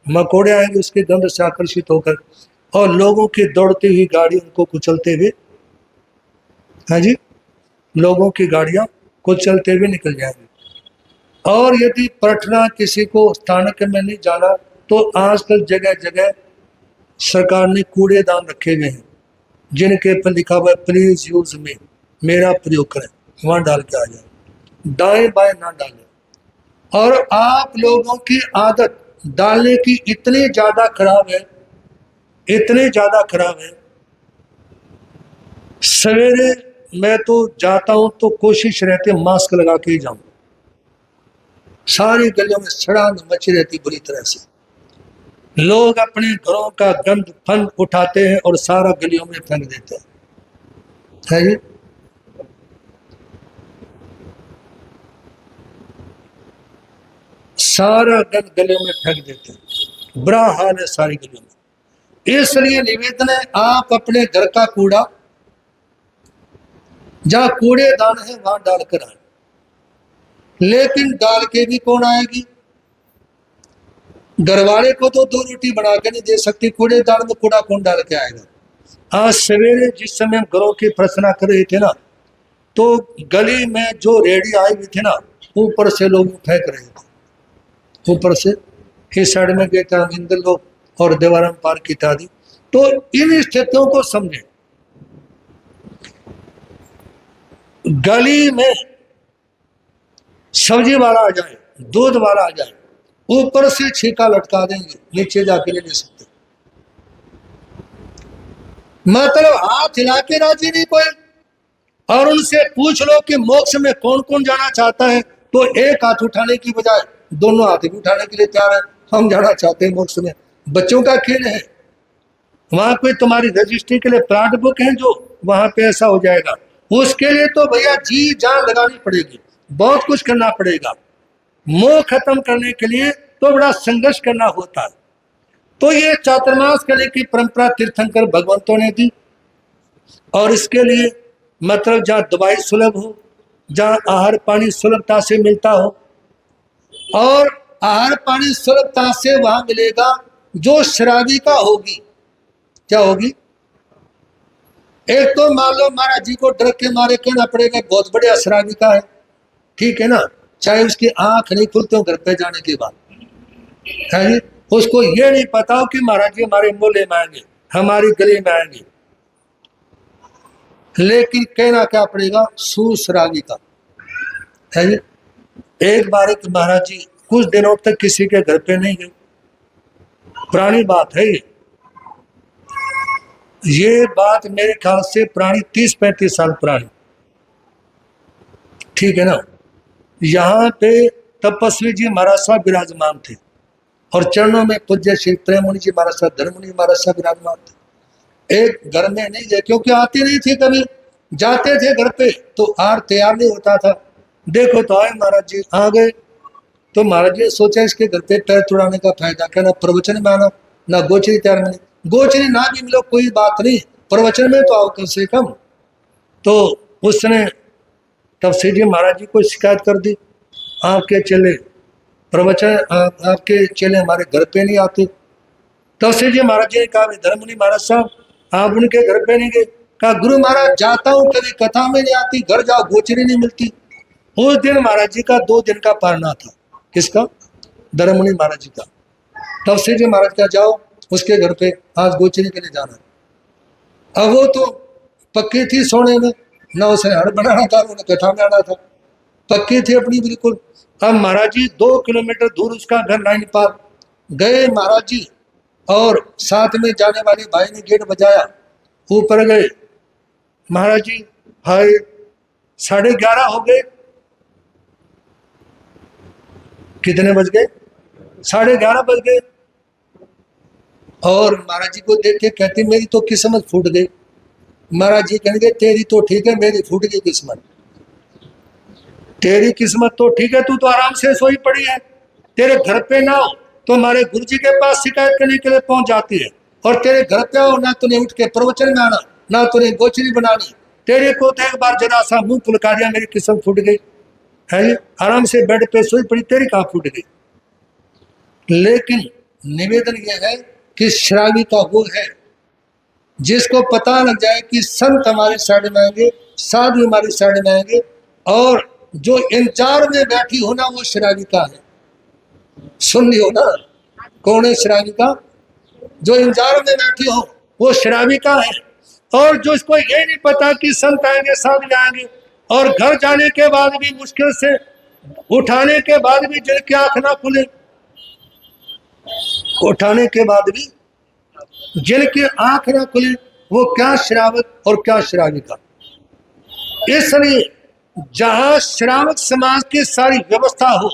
मकोड़े आएंगे उसके गंध से आकर्षित होकर, और लोगों की दौड़ती हुई गाड़ी उनको कुचलते हुए, हाँ जी, लोगों की गाड़ियां कुचलते हुए निकल जाएंगी। और यदि परठना किसी को स्थानक में नहीं जाना, तो आजकल जगह जगह सरकार ने कूड़ेदान रखे हुए हैं, जिनके पर लिखा हुआ है प्लीज यूज में, मेरा प्रयोग करें, वहां डाल के आ जाए, दाएं बाएं ना डालें। और आप लोगों की आदत डालने की इतनी ज्यादा खराब है, इतनी ज्यादा खराब है। सवेरे मैं तो जाता हूं तो कोशिश रहती है मास्क लगा के ही जाऊं। सारी गलियों में सड़ान मची रहती बुरी तरह से। लोग अपने घरों का गंद फंद उठाते हैं और सारा गलियों में फेंक देते हैं, है जी। सारा गंद गलियों में फेंक देते हैं, बुरा हाल है सारी गलियों में। इसलिए निवेदन है, आप अपने घर का कूड़ा जहां कूड़ेदान है वहां डालकर आए। लेकिन डाल के भी कौन आएगी? घरवाले को तो 2 रोटी बना के नहीं दे सकती, कूड़ेदान में कूड़ा कौन डाल के आएगा? आज सवेरे जिस समय हम घरों की प्रार्थना कर रहे थे ना, तो गली में जो रेडी आई हुई थी ना, ऊपर से लोग फेंक रहे थे, ऊपर से इस साइड में गए थे इंद्र लोग और देवाराम पार्क इत्यादि। तो इन स्थितियों को समझे। गली में सब्जी वाला आ जाए, दूध वाला आ जाए, ऊपर से छीका लटका देंगे, नीचे जाके नहीं ले सकते। मतलब हाथ हिला के राजी नहीं कोई। और उनसे पूछ लो कि मोक्ष में कौन कौन जाना चाहता है, तो एक हाथ उठाने की बजाय दोनों हाथ भी उठाने के लिए तैयार है, हम जाना चाहते हैं मोक्ष में। बच्चों का खेल है, वहां पे तुम्हारी रजिस्ट्री के लिए प्लाट बुक है, जो वहां पे ऐसा हो जाएगा। उसके लिए तो भैया जी जान लगानी पड़ेगी, बहुत कुछ करना पड़ेगा। मोह खत्म करने के लिए तो बड़ा संघर्ष करना होता है। तो ये चातुर्मास करने की परंपरा तीर्थंकर भगवंतों ने दी। और इसके लिए मतलब जहाँ दवाई सुलभ हो, जहाँ आहार पानी सुलभता से मिलता हो, और आहार पानी सुलभता से वहां मिलेगा जो शराबी का होगी। क्या होगी? एक तो मान लो महाराज जी को डर के मारे कहना पड़ेगा बहुत बढ़िया शराबी का है, ठीक है ना, चाहे उसकी आंख नहीं खुलते हो घर पे जाने के बाद, है जी? उसको ये नहीं पता हो कि महाराज जी हमारे मोहल्ले में आएंगे, हमारी गली में आएंगे, लेकिन कहना क्या पड़ेगा, सुशराबी का, है जी? एक बार एक महाराज जी कुछ दिनों तक किसी के घर पे नहीं गए, पुरानी बात है ये बात मेरे ख्याल से पुरानी 30-35 साल पुरानी, ठीक है ना। यहाँ पे तपस्वी जी महाराज साहब विराजमान थे, और चरणों में पूज्य श्री प्रेम मुनि जी महाराज साहब, धर्म मुनि महाराज साहब विराजमान थे। एक घर में नहीं गए क्योंकि आते नहीं थे, कभी जाते थे घर पे तो आर तैयार नहीं होता था। देखो तो आए महाराज जी, आ गए तो महाराज जी सोचा इसके घर पे पैर तुड़ाने का फायदा क्या, ना प्रवचन में आना, ना गोचरी तैयार मिली, गोचरी ना भी मिलो कोई बात नहीं, प्रवचन में तो आओ कम से कम। तो उसने तब से जी महाराज जी को शिकायत कर दी, आपके चेले प्रवचन, आपके चेले हमारे घर पे नहीं आते। तब से जी महाराज जी ने कहा, धर्म मुनि महाराज साहब आप उनके घर पे नहीं गए? कहा गुरु महाराज जाता हूँ, कभी कथा में नहीं आती, घर जाओ गोचरी नहीं मिलती। उस दिन महाराज जी का 2 दिन का पारना था। किसका? धर्म मुनि महाराज जी का। तब से जी महाराज का जाओ उसके घर पे, आज गोचरी के लिए जाना। अब वो तो पक्की थी सोने में, ना उसे हड़ बनाना था, ना कथा में आना था, पक्की थी अपनी बिल्कुल। अब महाराज जी 2 किलोमीटर दूर उसका घर लाइन पार गए महाराज जी, और साथ में जाने वाले भाई ने गेट बजाया, ऊपर गए महाराज जी, हाय 11:30 हो गए। कितने बज गए? 11:30 बज गए। और महाराज जी को देख के कहते मेरी तो किस्मत फूट गई। महाराज जी कहेंगे तेरी तो ठीक है, मेरी फूट गई किस्मत। तेरी किस्मत तो ठीक है, तू तो आराम से सोई पड़ी है, तेरे घर पे ना हो तो हमारे गुरु जी के पास शिकायत करने के लिए पहुंच जाती है, और तेरे घर पे हो ना तूने उठ के प्रवचन में आना, ना तूने गोचरी बनानी, तेरे को तो एक बार जरा सा मुंह फुलका दिया, मेरी किस्मत फूट गई है, आराम से बेड पे सोई पड़ी, तेरी कहाँ फूट गई। लेकिन निवेदन यह है कि शराबी का वो है जिसको पता लग जाए कि संत हमारे साइड में आएंगे, साधु हमारे साइड में आएंगे, और जो इंतजार में बैठी हो ना वो शराबी का है। सुन लियो ना, कौन है शराबी का? जो इंतजार में बैठी हो वो शराबी का है। और जो इसको ये नहीं पता कि संत आएंगे, साधु आएंगे, और घर जाने के बाद भी मुश्किल से उठाने के बाद भी जिनकी आंख ना खुले, उठाने के बाद भी जिनकी आंख ना खुले, वो क्या श्रावक और क्या शराबी का। इसलिए जहां श्रावक समाज की सारी व्यवस्था हो,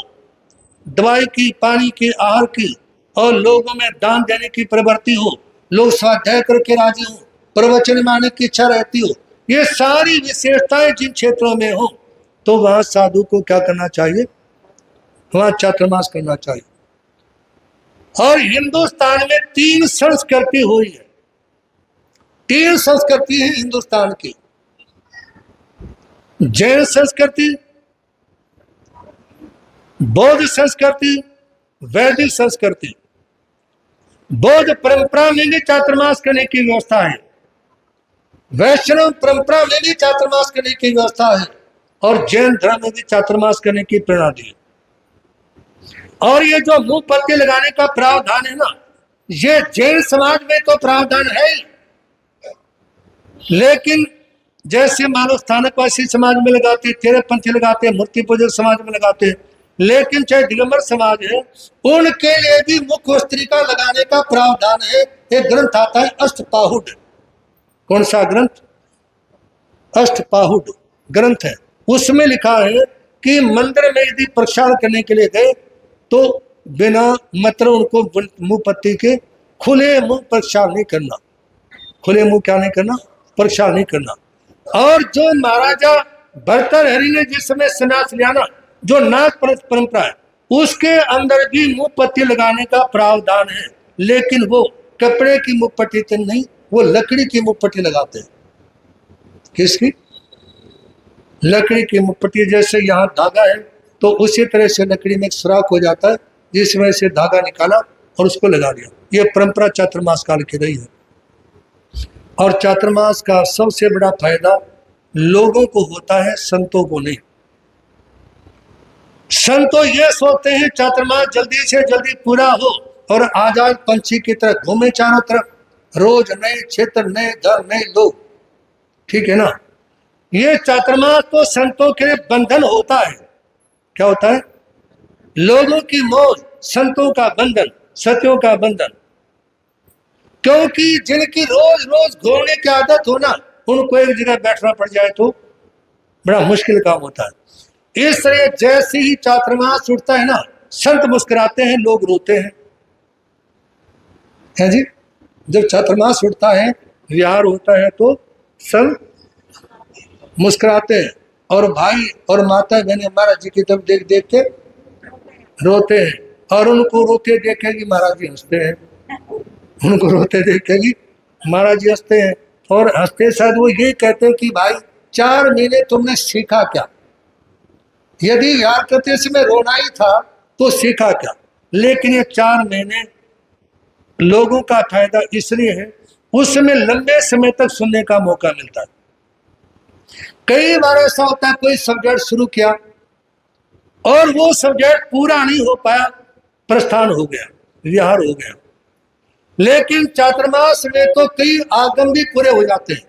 दवाई की, पानी की, आहार की, और लोगों में दान देने की प्रवृत्ति हो, लोग स्वाध्याय करके राजी हो, प्रवचन में आने की इच्छा रहती हो, ये सारी विशेषताएं जिन क्षेत्रों में हो, तो वहां साधु को क्या करना चाहिए? वहां चातुर्मास करना चाहिए। और हिंदुस्तान में 3 संस्कृति हुई है, 3 संस्कृति है हिंदुस्तान की। जैन संस्कृति, बौद्ध संस्कृति, वैदिक संस्कृति। बौद्ध परंपरा में भी चातुर्मास करने की व्यवस्था है, वैष्णव परंपरा में भी चातुर्मास करने की व्यवस्था है, और जैन धर्म में भी चातुर्मास करने की प्रेरणा दी। और ये जो मुंह पत्ते लगाने का प्रावधान है ना, ये जैन समाज में तो प्रावधान है ही, लेकिन जैसे मानो स्थानकवासी समाज में लगाते, तेरहपंथी लगाते, मूर्ति पूजक समाज में लगाते, लेकिन चाहे दिगंबर समाज है, उनके लिए भी मुख वस्त्रिका लगाने का प्रावधान है। एक ग्रंथ आता है अष्टपाहुड। कौन सा ग्रंथ? अष्टपाहुड ग्रंथ है। उसमें लिखा है कि मंदिर में यदि प्रक्षालन करने के लिए गए तो बिना मतलब उनको मुंह पत्ती के खुले मुंह प्रक्षालन नहीं करना। खुले मुंह क्या नहीं करना? प्रक्षालन नहीं करना। और जो महाराजा भर्तृहरि ने जिस समय संन्यास लिया ना, जो नाग परंपरा है, उसके अंदर भी मुंह पट्टी लगाने का प्रावधान है, लेकिन वो कपड़े की मुंह पट्टी तो नहीं, वो लकड़ी की मुंह पट्टी लगाते हैं। किसकी? लकड़ी की मुंह पट्टी। जैसे यहाँ धागा है तो उसी तरह से लकड़ी में एक सुराख हो जाता है, जिसमें से धागा निकाला और उसको लगा दिया। ये परंपरा चातुर्मास काल की रही है। और चातुर्मास का सबसे बड़ा फायदा लोगों को होता है, संतों को नहीं। संतों ये सोचते हैं चातुर्मास जल्दी से जल्दी पूरा हो और आजाद पंछी की तरह घूमे चारों तरफ, रोज नए क्षेत्र, नए घर, नए लोग। ठीक है ना? ये चातुर्मास तो संतों के लिए बंधन होता है। क्या होता है? लोगों की मौज, संतों का बंधन, सत्यों का बंधन। क्योंकि जिनकी रोज रोज घूमने की आदत हो ना, उनको एक जगह बैठना पड़ जाए तो बड़ा मुश्किल काम होता है। इसलिए जैसे ही चातुर्मास उठता है ना, संत मुस्कुराते हैं, लोग रोते हैं। है जी? जब चातुर्मास उठता है, विहार होता है, तो सब मुस्कुराते हैं और भाई और माता बहने महाराज जी की तरफ देख देख के रोते हैं। और उनको रोते देखेगी महाराज जी हंसते हैं, उनको रोते देखेगी महाराज जी हंसते हैं। और हंसते साथ वो ये कहते हैं कि भाई 4 महीने तुमने सीखा क्या? यदि यार करते समय रोना ही था तो सीखा क्या? लेकिन ये 4 महीने लोगों का फायदा इसलिए है, उसमें लंबे समय तक सुनने का मौका मिलता है। कई बार ऐसा होता है कोई सब्जेक्ट शुरू किया और वो सब्जेक्ट पूरा नहीं हो पाया, प्रस्थान हो गया, विहार हो गया। लेकिन चातुर्मास में तो कई आगम भी पूरे हो जाते हैं।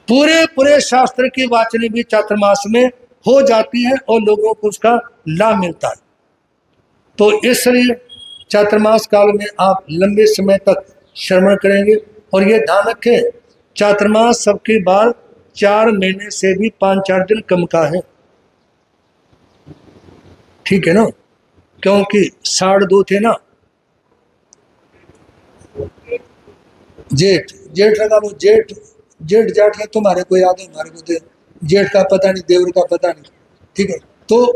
पूरे पूरे शास्त्र की वाचनी भी चातुर्मास में हो जाती है और लोगों को उसका लाभ मिलता है। तो इसलिए चातुर्मास काल में आप लंबे समय तक श्रवण करेंगे। और ये ध्यान रखें, चातुर्मास सबके बाद 4 महीने से भी 5-4 दिन कम का है। ठीक है ना? क्योंकि 2.5 थे ना, जेठ जेठ लगा लो, जेठ जेठ जाट है, तुम्हारे को याद है, हमारे को जेठ का पता नहीं, देवर का पता नहीं। ठीक है? तो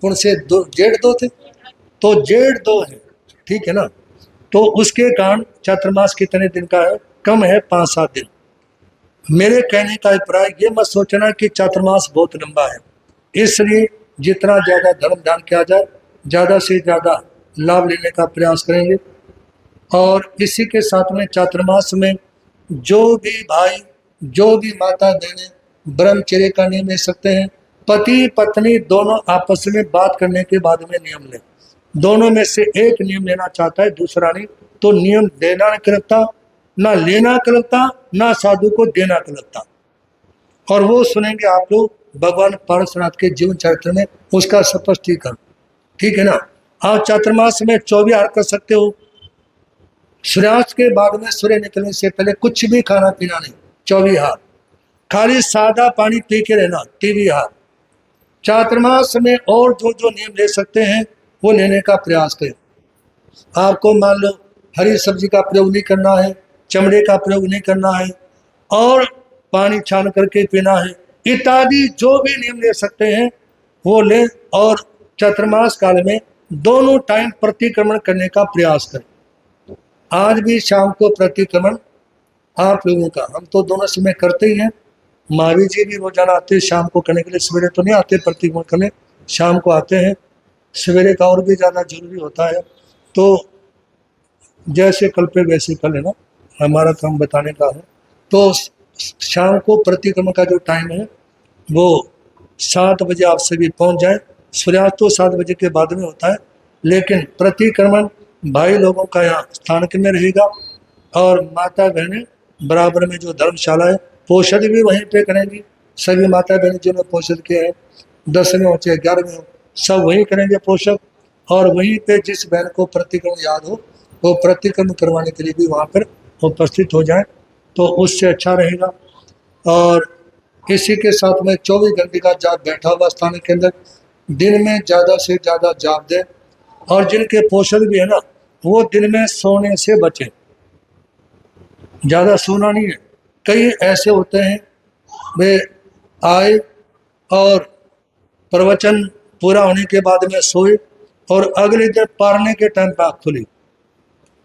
कौन से दो जेठ 2 थे, तो जेठ 2 है। ठीक है ना? तो उसके कारण चातुर्मास कितने दिन का है? कम है, 5-7 दिन। मेरे कहने का अभिप्राय ये मत सोचना कि चातुर्मास बहुत लंबा है। इसलिए जितना ज्यादा धर्म दान किया जाए, ज्यादा से ज्यादा लाभ लेने का प्रयास करेंगे। और इसी के साथ में चातुर्मास में जो भी भाई, जो भी माता बहने ब्रह्मचर्य का नियम ले सकते हैं। पति पत्नी दोनों आपस में बात करने के बाद में नियम लें। दोनों में से एक नियम लेना चाहता है, दूसरा नहीं, तो नियम देना नहीं लगता, ना लेना लगता, ना साधु को देना लगता। और वो सुनेंगे आप लोग भगवान पारसनाथ के जीवन चरित्र में उसका स्पष्टीकरण। ठीक है ना? आप चातुर्मास में 24 आहार कर सकते हो। सूर्यास्त के बाद में सूर्य निकलने से पहले कुछ भी खाना पीना नहीं, 24 आहार। खाली सादा पानी पी के रहना, 23 आहार। चातुर्मास में और जो जो नियम ले सकते हैं वो लेने का प्रयास करें। आपको मान लो हरी सब्जी का प्रयोग नहीं करना है, चमड़े का प्रयोग नहीं करना है, और पानी छान करके पीना है, इत्यादि जो भी नियम ले सकते हैं वो लें। और चातुर्मास काल में दोनों टाइम प्रतिक्रमण करने का प्रयास करें। आज भी शाम को प्रतिक्रमण आप लोगों का, हम तो दोनों समय करते ही हैं। महावीर जी भी रोजाना आते हैं शाम को करने के लिए, सवेरे तो नहीं आते प्रतिक्रमण करने, शाम को आते हैं। सवेरे का और भी ज़्यादा जरूरी होता है। तो जैसे कल पे वैसे कल है ना, हमारा काम बताने का है। तो शाम को प्रतिक्रमण का जो टाइम है वो 7 बजे आप सभी पहुंच जाए। सूर्यास्त तो 7 बजे के बाद में होता है, लेकिन प्रतिक्रमण भाई लोगों का यहाँ स्थानक में रहेगा और माता बहनें बराबर में जो धर्मशाला है पोषद भी वहीं पे करेंगी। सभी माता बहन जिन्होंने पोषद किए हैं, 10वें हो चाहे 11वें हो, सब वहीं करेंगे पोषद। और वहीं पे जिस बहन को प्रतिक्रमण याद हो वो प्रतिक्रमण करवाने के लिए भी वहाँ पर उपस्थित हो जाए तो उससे अच्छा रहेगा। और इसी के साथ में 24 घंटे का जाप बैठा हुआ स्थान के अंदर दिन में ज़्यादा से ज़्यादा जाप दें। और जिनके पोषण भी है ना, वो दिन में सोने से बचें, ज़्यादा सोना नहीं है। कई ऐसे होते हैं वे आए और प्रवचन पूरा होने के बाद में सोए और अगले दिन पारने के टाइम पे आँख खुली,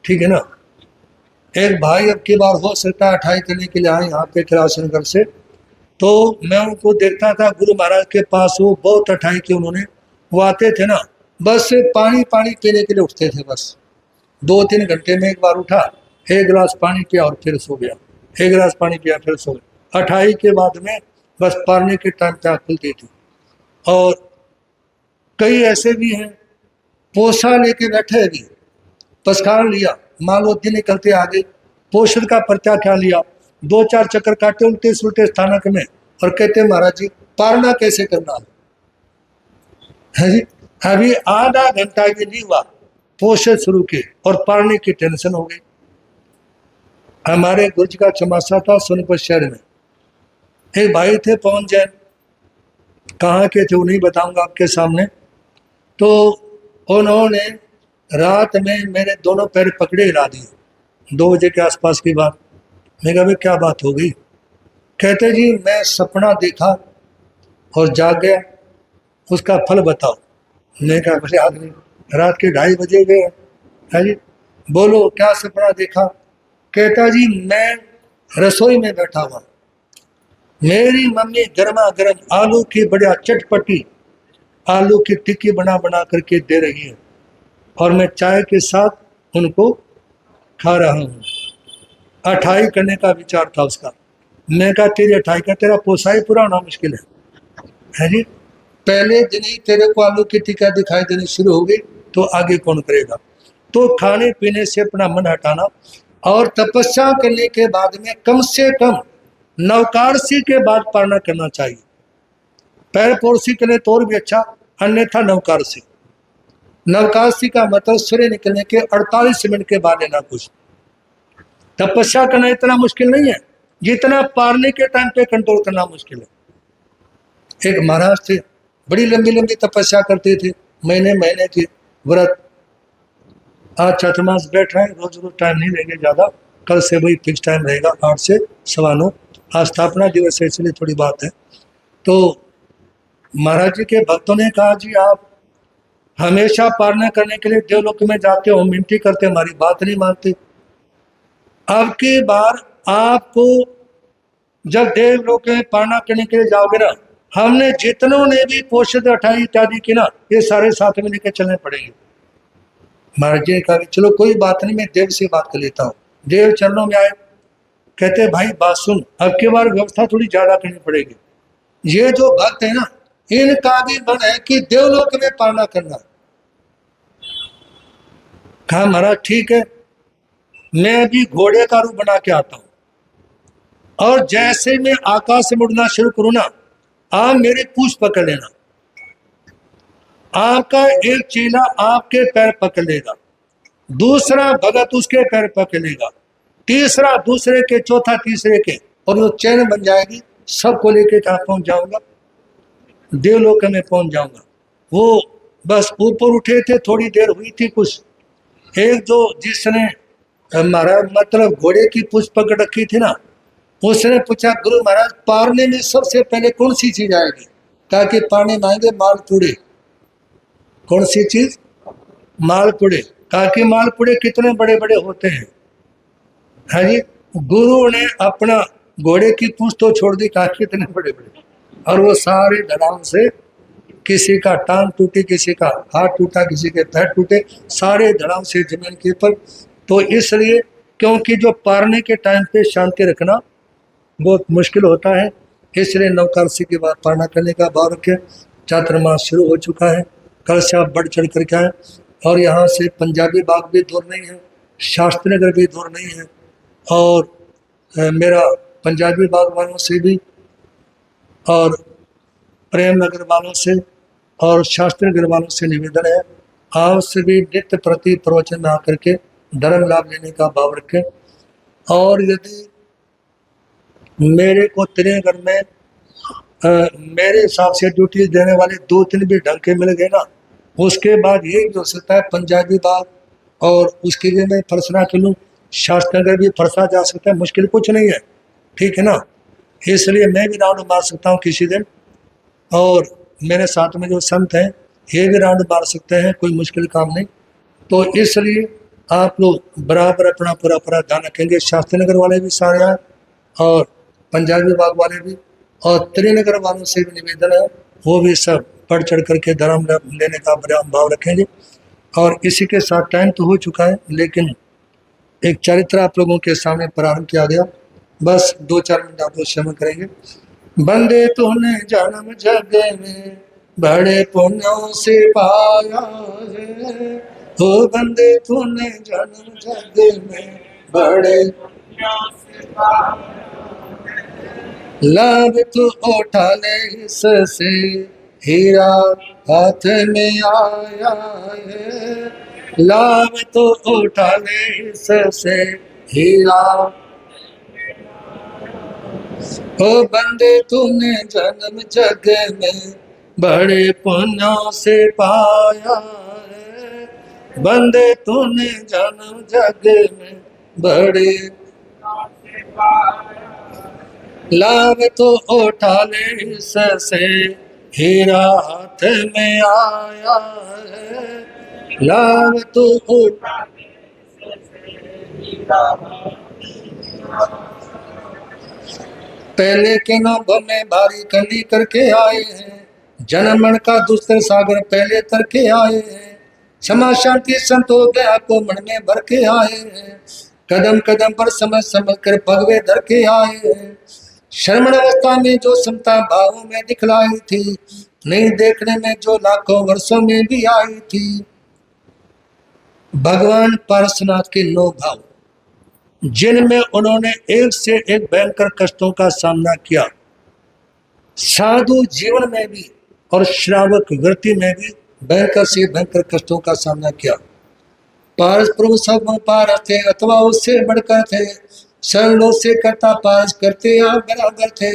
ठीक है ना। एक भाई अब की बार हो सकता है 28 करने के लिए आए यहाँ पे किरासनगर से, तो मैं उनको देखता था गुरु महाराज के पास, वो बहुत 28 की उन्होंने, वो आते थे ना बस पानी पानी पीने के लिए उठते थे, बस 2-3 घंटे में एक बार उठा, एक गिलास पानी पिया और फिर सो गया, एक गिलास पानी पिया फिर सो गया। 28 के बाद में बस पारने के टाइम पे आँख खुलती थी। और कई ऐसे भी हैं पोसा लेके बैठे अभी, पसखान लिया, मान लो दिन निकलते आगे पोषण का पर्चा क्या लिया, 2-4 चक्कर काटे उल्टे सुलटे स्थानक में और कहते महाराज जी पारना कैसे करना है जी। अभी आधा घंटा भी नहीं हुआ पोषण शुरू किए और पारने की टेंशन हो गई। हमारे गुर्ज का चमासा था सोनीपत शहर में, एक भाई थे पवन जैन, कहाँ के थे वो नहीं बताऊंगा आपके सामने। तो उन्होंने रात में मेरे दोनों पैर पकड़े हिला दिए 2 बजे के आसपास की बात। मैं कहा भाई क्या बात हो गई? कहते जी मैं सपना देखा और जाग गया, उसका फल बताओ। मैं कहा मुझे याद नहीं, रात के 2:30 बजे गए है जी, बोलो क्या सपना देखा? कहता जी मैं रसोई में बैठा हुआ, मेरी मम्मी गर्मा गर्म आलू की बढ़िया चटपटी आलू की टिक्की बना बना करके दे रही है और मैं चाय के साथ उनको खा रहा हूँ। 28 करने का विचार था उसका। मैं कहा तेरी 28 का तेरा पोसाई पूरा होना मुश्किल है जी। पहले दिन ही तेरे को आलू की टिक्का दिखाई देनी शुरू हो गई तो आगे कौन करेगा? तो खाने पीने से अपना मन हटाना और तपस्या करने के बाद में कम से कम नवकारसी के बाद पारना करना चाहिए। पैर पोरसी के लिए तो और भी अच्छा, अन्यथा नवकारसी। नवकारसी का मतलब सूर्य निकलने के 48 मिनट के बाद लेना कुछ। तपस्या करना इतना मुश्किल नहीं है जितना पारने के टाइम पे कंट्रोल करना मुश्किल है। एक महाराज थे, बड़ी लंबी लंबी तपस्या करते थे, महीने महीने के व्रत। आज चतुर्मास बैठ रहे हैं, रोज रोज टाइम नहीं लेंगे ज़्यादा, कल से वही फिक्स टाइम रहेगा 8 से 9:15। आज स्थापना दिवस है इसलिए थोड़ी बात है। तो महाराज जी के भक्तों ने कहा जी आप हमेशा पारना करने के लिए देवलोक में जाते हो, मिनती करते, हमारी बात नहीं मानते। अब की बार आपको जब देवलोक में पारना करने के लिए जाओगे ना, हमने जितनों ने भी पोषद 28 इत्यादि की ना, ये सारे साथ में लेकर चलने पड़ेंगे। महाराज जी ने कहा चलो कोई बात नहीं, मैं देव से बात कर लेता हूँ। देव चरणों में आए, कहते भाई बात सुन, अब की बार व्यवस्था थोड़ी ज्यादा करनी पड़ेगी। ये जो भक्त है ना, इनका भी मन है कि देवलोक में पालना करना। कहा महाराज ठीक है, मैं अभी घोड़े का रूप बना के आता हूं और जैसे मैं आकाश में उड़ना शुरू करूं ना, आप मेरे पूंछ पकड़ लेना। आपका एक चेला आपके पैर पकड़ लेगा, दूसरा भगत उसके पैर पकड़ लेगा, तीसरा दूसरे के, चौथा तीसरे के, और वो चैन बन जाएगी। सबको लेके कहाँ पहुंच जाऊंगा? देवलोक में पहुंच जाऊंगा। वो बस ऊपर उठे थे, थोड़ी देर हुई थी कुछ, एक जो जिसने हमारा मतलब घोड़े की पूंछ पकड़ रखी थी ना, उसने पूछा गुरु महाराज पारने में सबसे पहले कौन सी चीज आएगी? ताकि पारने में आएंगे मालपुड़े। कौन सी चीज? मालपुड़े। कहा कि मालपुड़े कितने बड़े बड़े होते हैं? हाँ जी, गुरु ने अपना घोड़े की पूंछ तो छोड़ दी, कहा कितने बड़े बड़े, और वो सारे ढलान से, किसी का टांग टूटी, किसी का हाथ टूटा, किसी के पैर टूटे, सारे धड़ाम से जमीन के ऊपर। तो इसलिए क्योंकि जो पारने के टाइम पे शांति रखना बहुत मुश्किल होता है, इसलिए नवकारसी के बाद पारना करने का भाव रखें। चातुर्मास शुरू हो चुका है, कल से आप बढ़ चढ़ करके आए। और यहाँ से पंजाबी बाग भी दूर नहीं है, शास्त्री नगर भी दूर नहीं है, और मेरा पंजाबी बाग वालों से भी और प्रेम नगर वालों से और शास्त्री नगर वालों से निवेदन है, आप सभी नित्य प्रति प्रवचन में आकर के धर्म लाभ लेने का भाव रखें। और यदि मेरे को त्रिनगर में मेरे हिसाब से ड्यूटी देने वाले 2-3 भी ढंग के मिल गए ना, उसके बाद ये भी हो सकता है पंजाबी बाग और उसके लिए मैं फरसना के लूँ, शास्त्र नगर भी फरसा जा सकता है, मुश्किल कुछ नहीं है, ठीक है ना। इसलिए मैं भी राउंड मार सकता हूँ किसी दिन, और मेरे साथ में जो संत हैं ये भी राउंड मार सकते हैं, कोई मुश्किल काम नहीं। तो इसलिए आप लोग बराबर अपना पूरा पूरा ध्यान रखेंगे। शास्त्री नगर वाले भी सारे आए और पंजाबी बाग वाले भी, और त्रिनगर वालों से भी निवेदन है, वो भी सब बढ़ चढ़ करके धर्म लेने का भाव रखेंगे। और इसी के साथ टाइम तो हो चुका है, लेकिन एक चरित्र आप लोगों के सामने प्रारंभ किया गया, बस 2-4 मिनट आप लोग क्षमा करेंगे। बंदे तूने जन्म जग में बड़े पुण्यों से पाया है, ओ बंदे तूने जन्म जग में बड़े लाभ तू उठा ले इससे, हीरा हाथ में आया है, लाभ तो उठा ले इससे, हीरा। ओ बंदे तूने जन्म जग में बड़े पुण्यों से पाया है, बंदे तूने जन्म जग में बड़े लाभ तो उठा ले इससे, हीरा हाथ में आया है, लाभ तो उठा। पहले के नाभों में भारी कंडी करके आए हैं, जनमन का दूसरे सागर पहले तरके आए हैं, क्षमा शांति संतोष दया को मन में भर के आए हैं, कदम कदम पर समझ समझ कर भगवे धर के आए हैं। श्रमण अवस्था में जो समता भावों में दिखलाई थी, नहीं देखने में जो लाखों वर्षों में भी आई थी। भगवान पारसनाथ के 9 भाव, जिनमें उन्होंने एक से एक भयंकर कष्टों का सामना किया, साधु जीवन में भी और श्रावक वृत्ति में भी भयंकर से भयंकर कष्टों का सामना किया। पारस प्रभु सब पारस थे अथवा उससे बढ़कर थे, सरलों से करता पारस करते आप बराबर थे,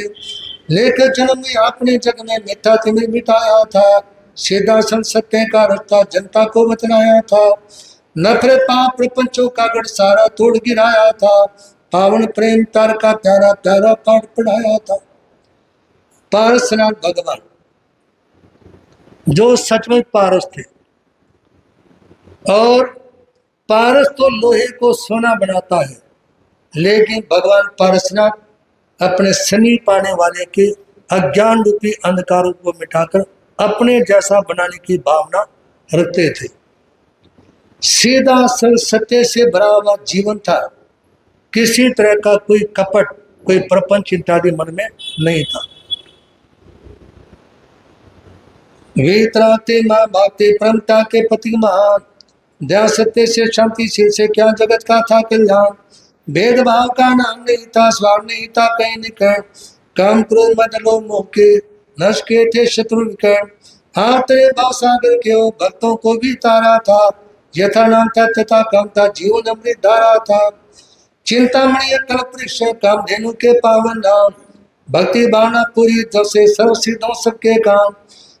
लेकर जन्म में आपने जग में मिथ्या तिमिर मिटाया था, सीधासन सत्य का रास्ता जनता को बतलाया था, नफरत पाप प्रपंचों का गढ़ सारा तोड़ गिराया था, पावन प्रेम तार का प्यारा प्यारा पाठ पढ़ाया था। पारसनाथ भगवान जो सचमुच पारस थे, और पारस तो लोहे को सोना बनाता है, लेकिन भगवान पारसनाथ अपने समीप आने वाले के अज्ञान रूपी अंधकारों को मिटाकर अपने जैसा बनाने की भावना रखते थे। सीधा सत्य से भरा हुआ जीवन था, किसी तरह का कोई कपट कोई प्रपंच इत्यादि मन में नहीं था। वीतराते माँ भागते परमता के पति महान, दया सत्य से शांति से क्या जगत का था कल्याण, भेदभाव का नाम नहीं था, स्वार्थ नहीं था कहीं निकट, काम क्रोध मद लोभ मोह के नष्ट के थे शत्रु विकट, आतरे भाव सागर के ओ भक्तों को भी तारा था, यथा नाम था तथा काम था, जीवन अमृत धारा था, चिंतामणि कल्प वृक्ष काम धेनु के पावन नाम, भक्ति भावना पूरी जैसे सर्व सिद्धों सबके काम,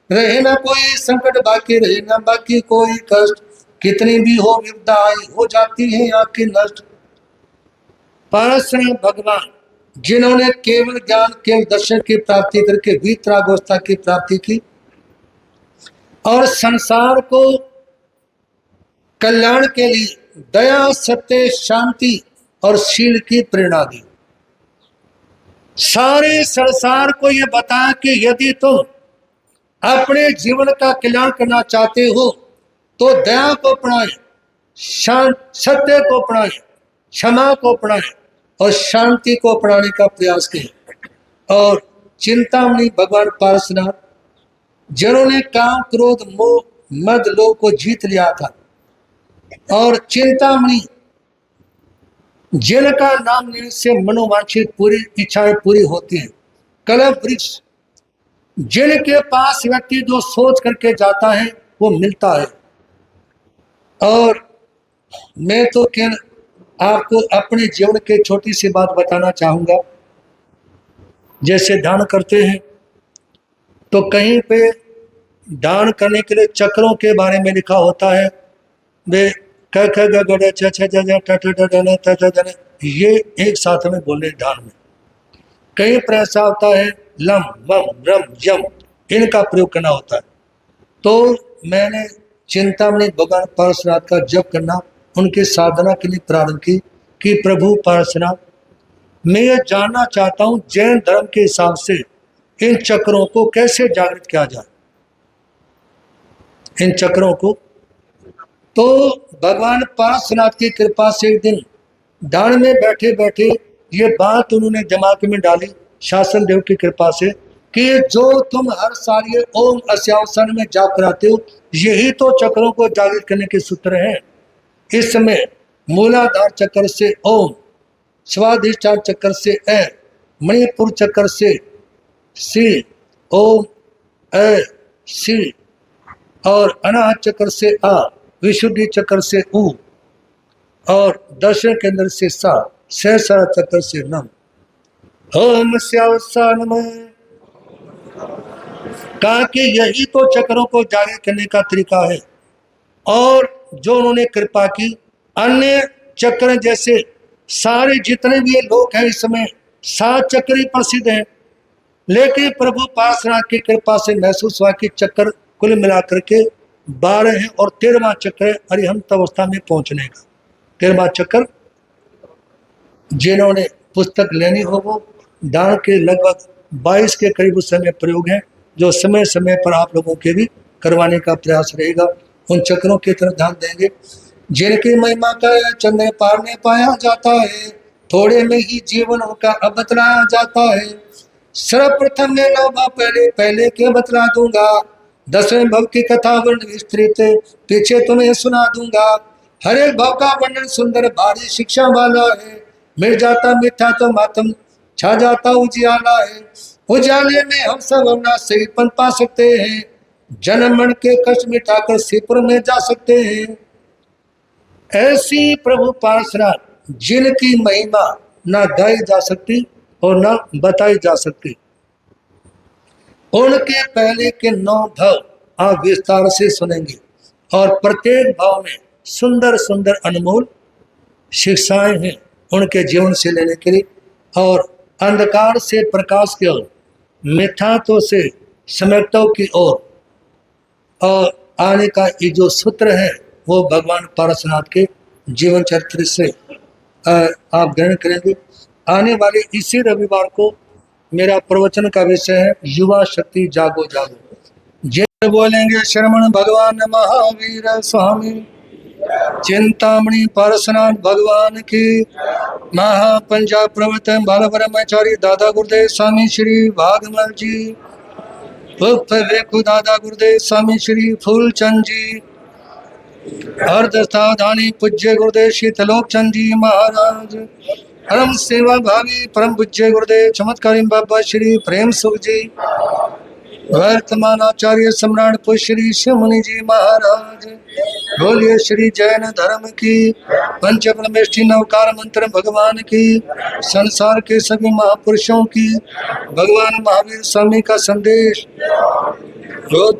रहे ना कोई संकट बाकी रहे ना बाकी कोई कष्ट, कितनी भी हो विपदा आई हो जाती है आपकी नष्ट। पारसनाथ भगवान जिन्होंने केवल ज्ञान केवल दर्शन की प्राप्ति करके वीतरागोस्था की प्राप्ति की और संसार को कल्याण के लिए दया सत्य शांति और शील की प्रेरणा दी, सारे संसार को यह बताया कि यदि तुम अपने जीवन का कल्याण करना चाहते हो तो दया को अपनाएं, सत्य को अपनाएं, क्षमा को अपनाएं और शांति को अपनाने का प्रयास करें। और चिंतामणि भगवान पारसनाथ जिन्होंने काम क्रोध मोह मद लोभ को जीत लिया था, और चिंतामणि जिनका नाम लेने से मनोवांछित पूरी इच्छाएं पूरी होती हैं। कल्प वृक्ष, जिनके पास व्यक्ति जो सोच करके जाता है वो मिलता है। और मैं तो आपको अपने जीवन के छोटी सी बात बताना चाहूंगा। जैसे ध्यान करते हैं तो कहीं पे दान करने के लिए चक्रों के बारे में लिखा होता है। वे ये एक साथ में बोलने ध्यान में। कहीं पर ऐसा होता है लम वम रम यम, इनका प्रयोग करना होता है। तो मैंने चिंतामणि भगवान पार्श्वनाथ का जप करना उनकी साधना के लिए प्रारंभ की कि प्रभु पार्श्वनाथ, मैं ये जानना चाहता हूं जैन धर्म के हिसाब से इन चक्रों को कैसे जागृत किया जाए, इन चक्रों को। तो भगवान पार्श्वनाथ की कृपा से एक दिन दान में बैठे बैठे ये बात उन्होंने दिमाग में डाली शासन देव की कृपा से कि जो तुम हर साल ये ओम अस्यावसन में जाप कराते हो, यही तो चक्रों को जागृत करने के सूत्र हैं। इस समय मूलाधार चक्र से ओम, स्वाधिष्ठान चक्र से ए, मणिपुर चक्र से सी, ओम ए सी, और अनाहत चक्र से आ, विशुद्धि चक्र से ऊ, और दर्शन केंद्र से सा, सहस्रा चक्र से नम। ओम स्यावसानमः। कहा कि यही तो चक्रों को जागृत करने का तरीका है। और जो उन्होंने कृपा की, अन्य चक्र जैसे सारे जितने भी लोग हैं इस समय 7 चक्र ही प्रसिद्ध हैं, लेकिन प्रभु पार्श्वनाथ की कृपा से महसूस हुआ कि चक्र कुल मिलाकर के 12 हैं और 13वां चक्र है अरिहंत अवस्था में पहुंचने का। 13वां चक्र जिन्होंने पुस्तक लेनी हो वो दान के लगभग 22 के करीब उस समय प्रयोग है, जो समय समय पर आप लोगों के भी करवाने का प्रयास रहेगा। उन चक्रों की तरफ ध्यान देंगे जिनकी महिमा का चंद्र पार में पाया जाता है, थोड़े में ही जीवन उनका अब बतलाया जाता है। सर्वप्रथम मैं 9 भाव पहले के बतला दूंगा, 10वें भव की कथा वर्ण विस्तृत पीछे तुम्हें सुना दूंगा। हर एक भाव का वर्णन सुंदर भारी शिक्षा वाला है, मिट जाता मिठा तो मातम छा जाता उजियाला है। उजाले में हम सब अपना सही पन पा सकते हैं, जन्म मरण के कष्ट मिटाकर श्रीपुर में जा सकते हैं। ऐसी प्रभु पार्श्वनाथ जिनकी महिमा ना गाई जा सकती और ना बताई जा सकती, उनके पहले के 9 भाव आप विस्तार से सुनेंगे और प्रत्येक भाव में सुंदर सुंदर अनमोल शिक्षाएं हैं उनके जीवन से लेने के लिए। और अंधकार से प्रकाश की ओर, मिथ्यात्व से समेटों की ओर और आने का ये जो सूत्र है वो भगवान पार्श्वनाथ के जीवन चरित्र से आप ग्रहण करेंगे। आने वाले इसी रविवार को मेरा प्रवचन का विषय है युवा शक्ति जागो जागो। जय बोलेंगे शरमण भगवान महावीर स्वामी चिंतामणि पार्श्वनाथ भगवान की। महापंजाब प्रवर्तन बाल ब्रह्मचारी दादा गुरुदेव स्वामी श्री भागमल जी, वेखु दादा गुरुदेव स्वामी श्री फूलचंद जी, अर्धसावधानी पूज्य गुरुदेव शीतलोक चंद जी महाराज, परम सेवा भावी परम पूज्य गुरुदेव चमत्कारी बाबा श्री प्रेम सुख जी, वर्तमान आचार्य सम्राट पुष्य श्री मुनि जी महाराज। बोलिए श्री जैन धर्म की पंच परमेष्टि नवकार मंत्र भगवान की, संसार के सभी महापुरुषों की, भगवान महावीर स्वामी का संदेश,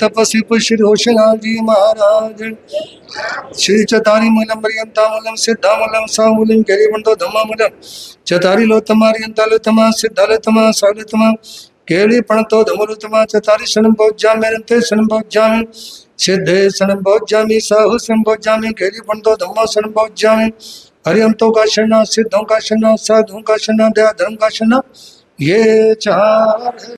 तपस्वी पुष्य होशलाल जी महाराज। श्री चतारी मूलम पर्यंता मूलम सिद्धा मूलम सामूलम गरीबंदो धम्मा मूलम चतारी लोतमारियंता लोतमा सिद्धा लोतमा सालोतमा केली पणतो धमुलुतमा चतारी शनम भोज्यामि रंते शनम भोज्यामि सिद्धे शनम भोज्यामि साहु शनम भोज्यामि केली पणतो धम्मा शनम भोज्यामि हरियंतो का शरणा सिद्धों का शरणा साधुओं का शरणा दया धर्म का शरणा, ये 4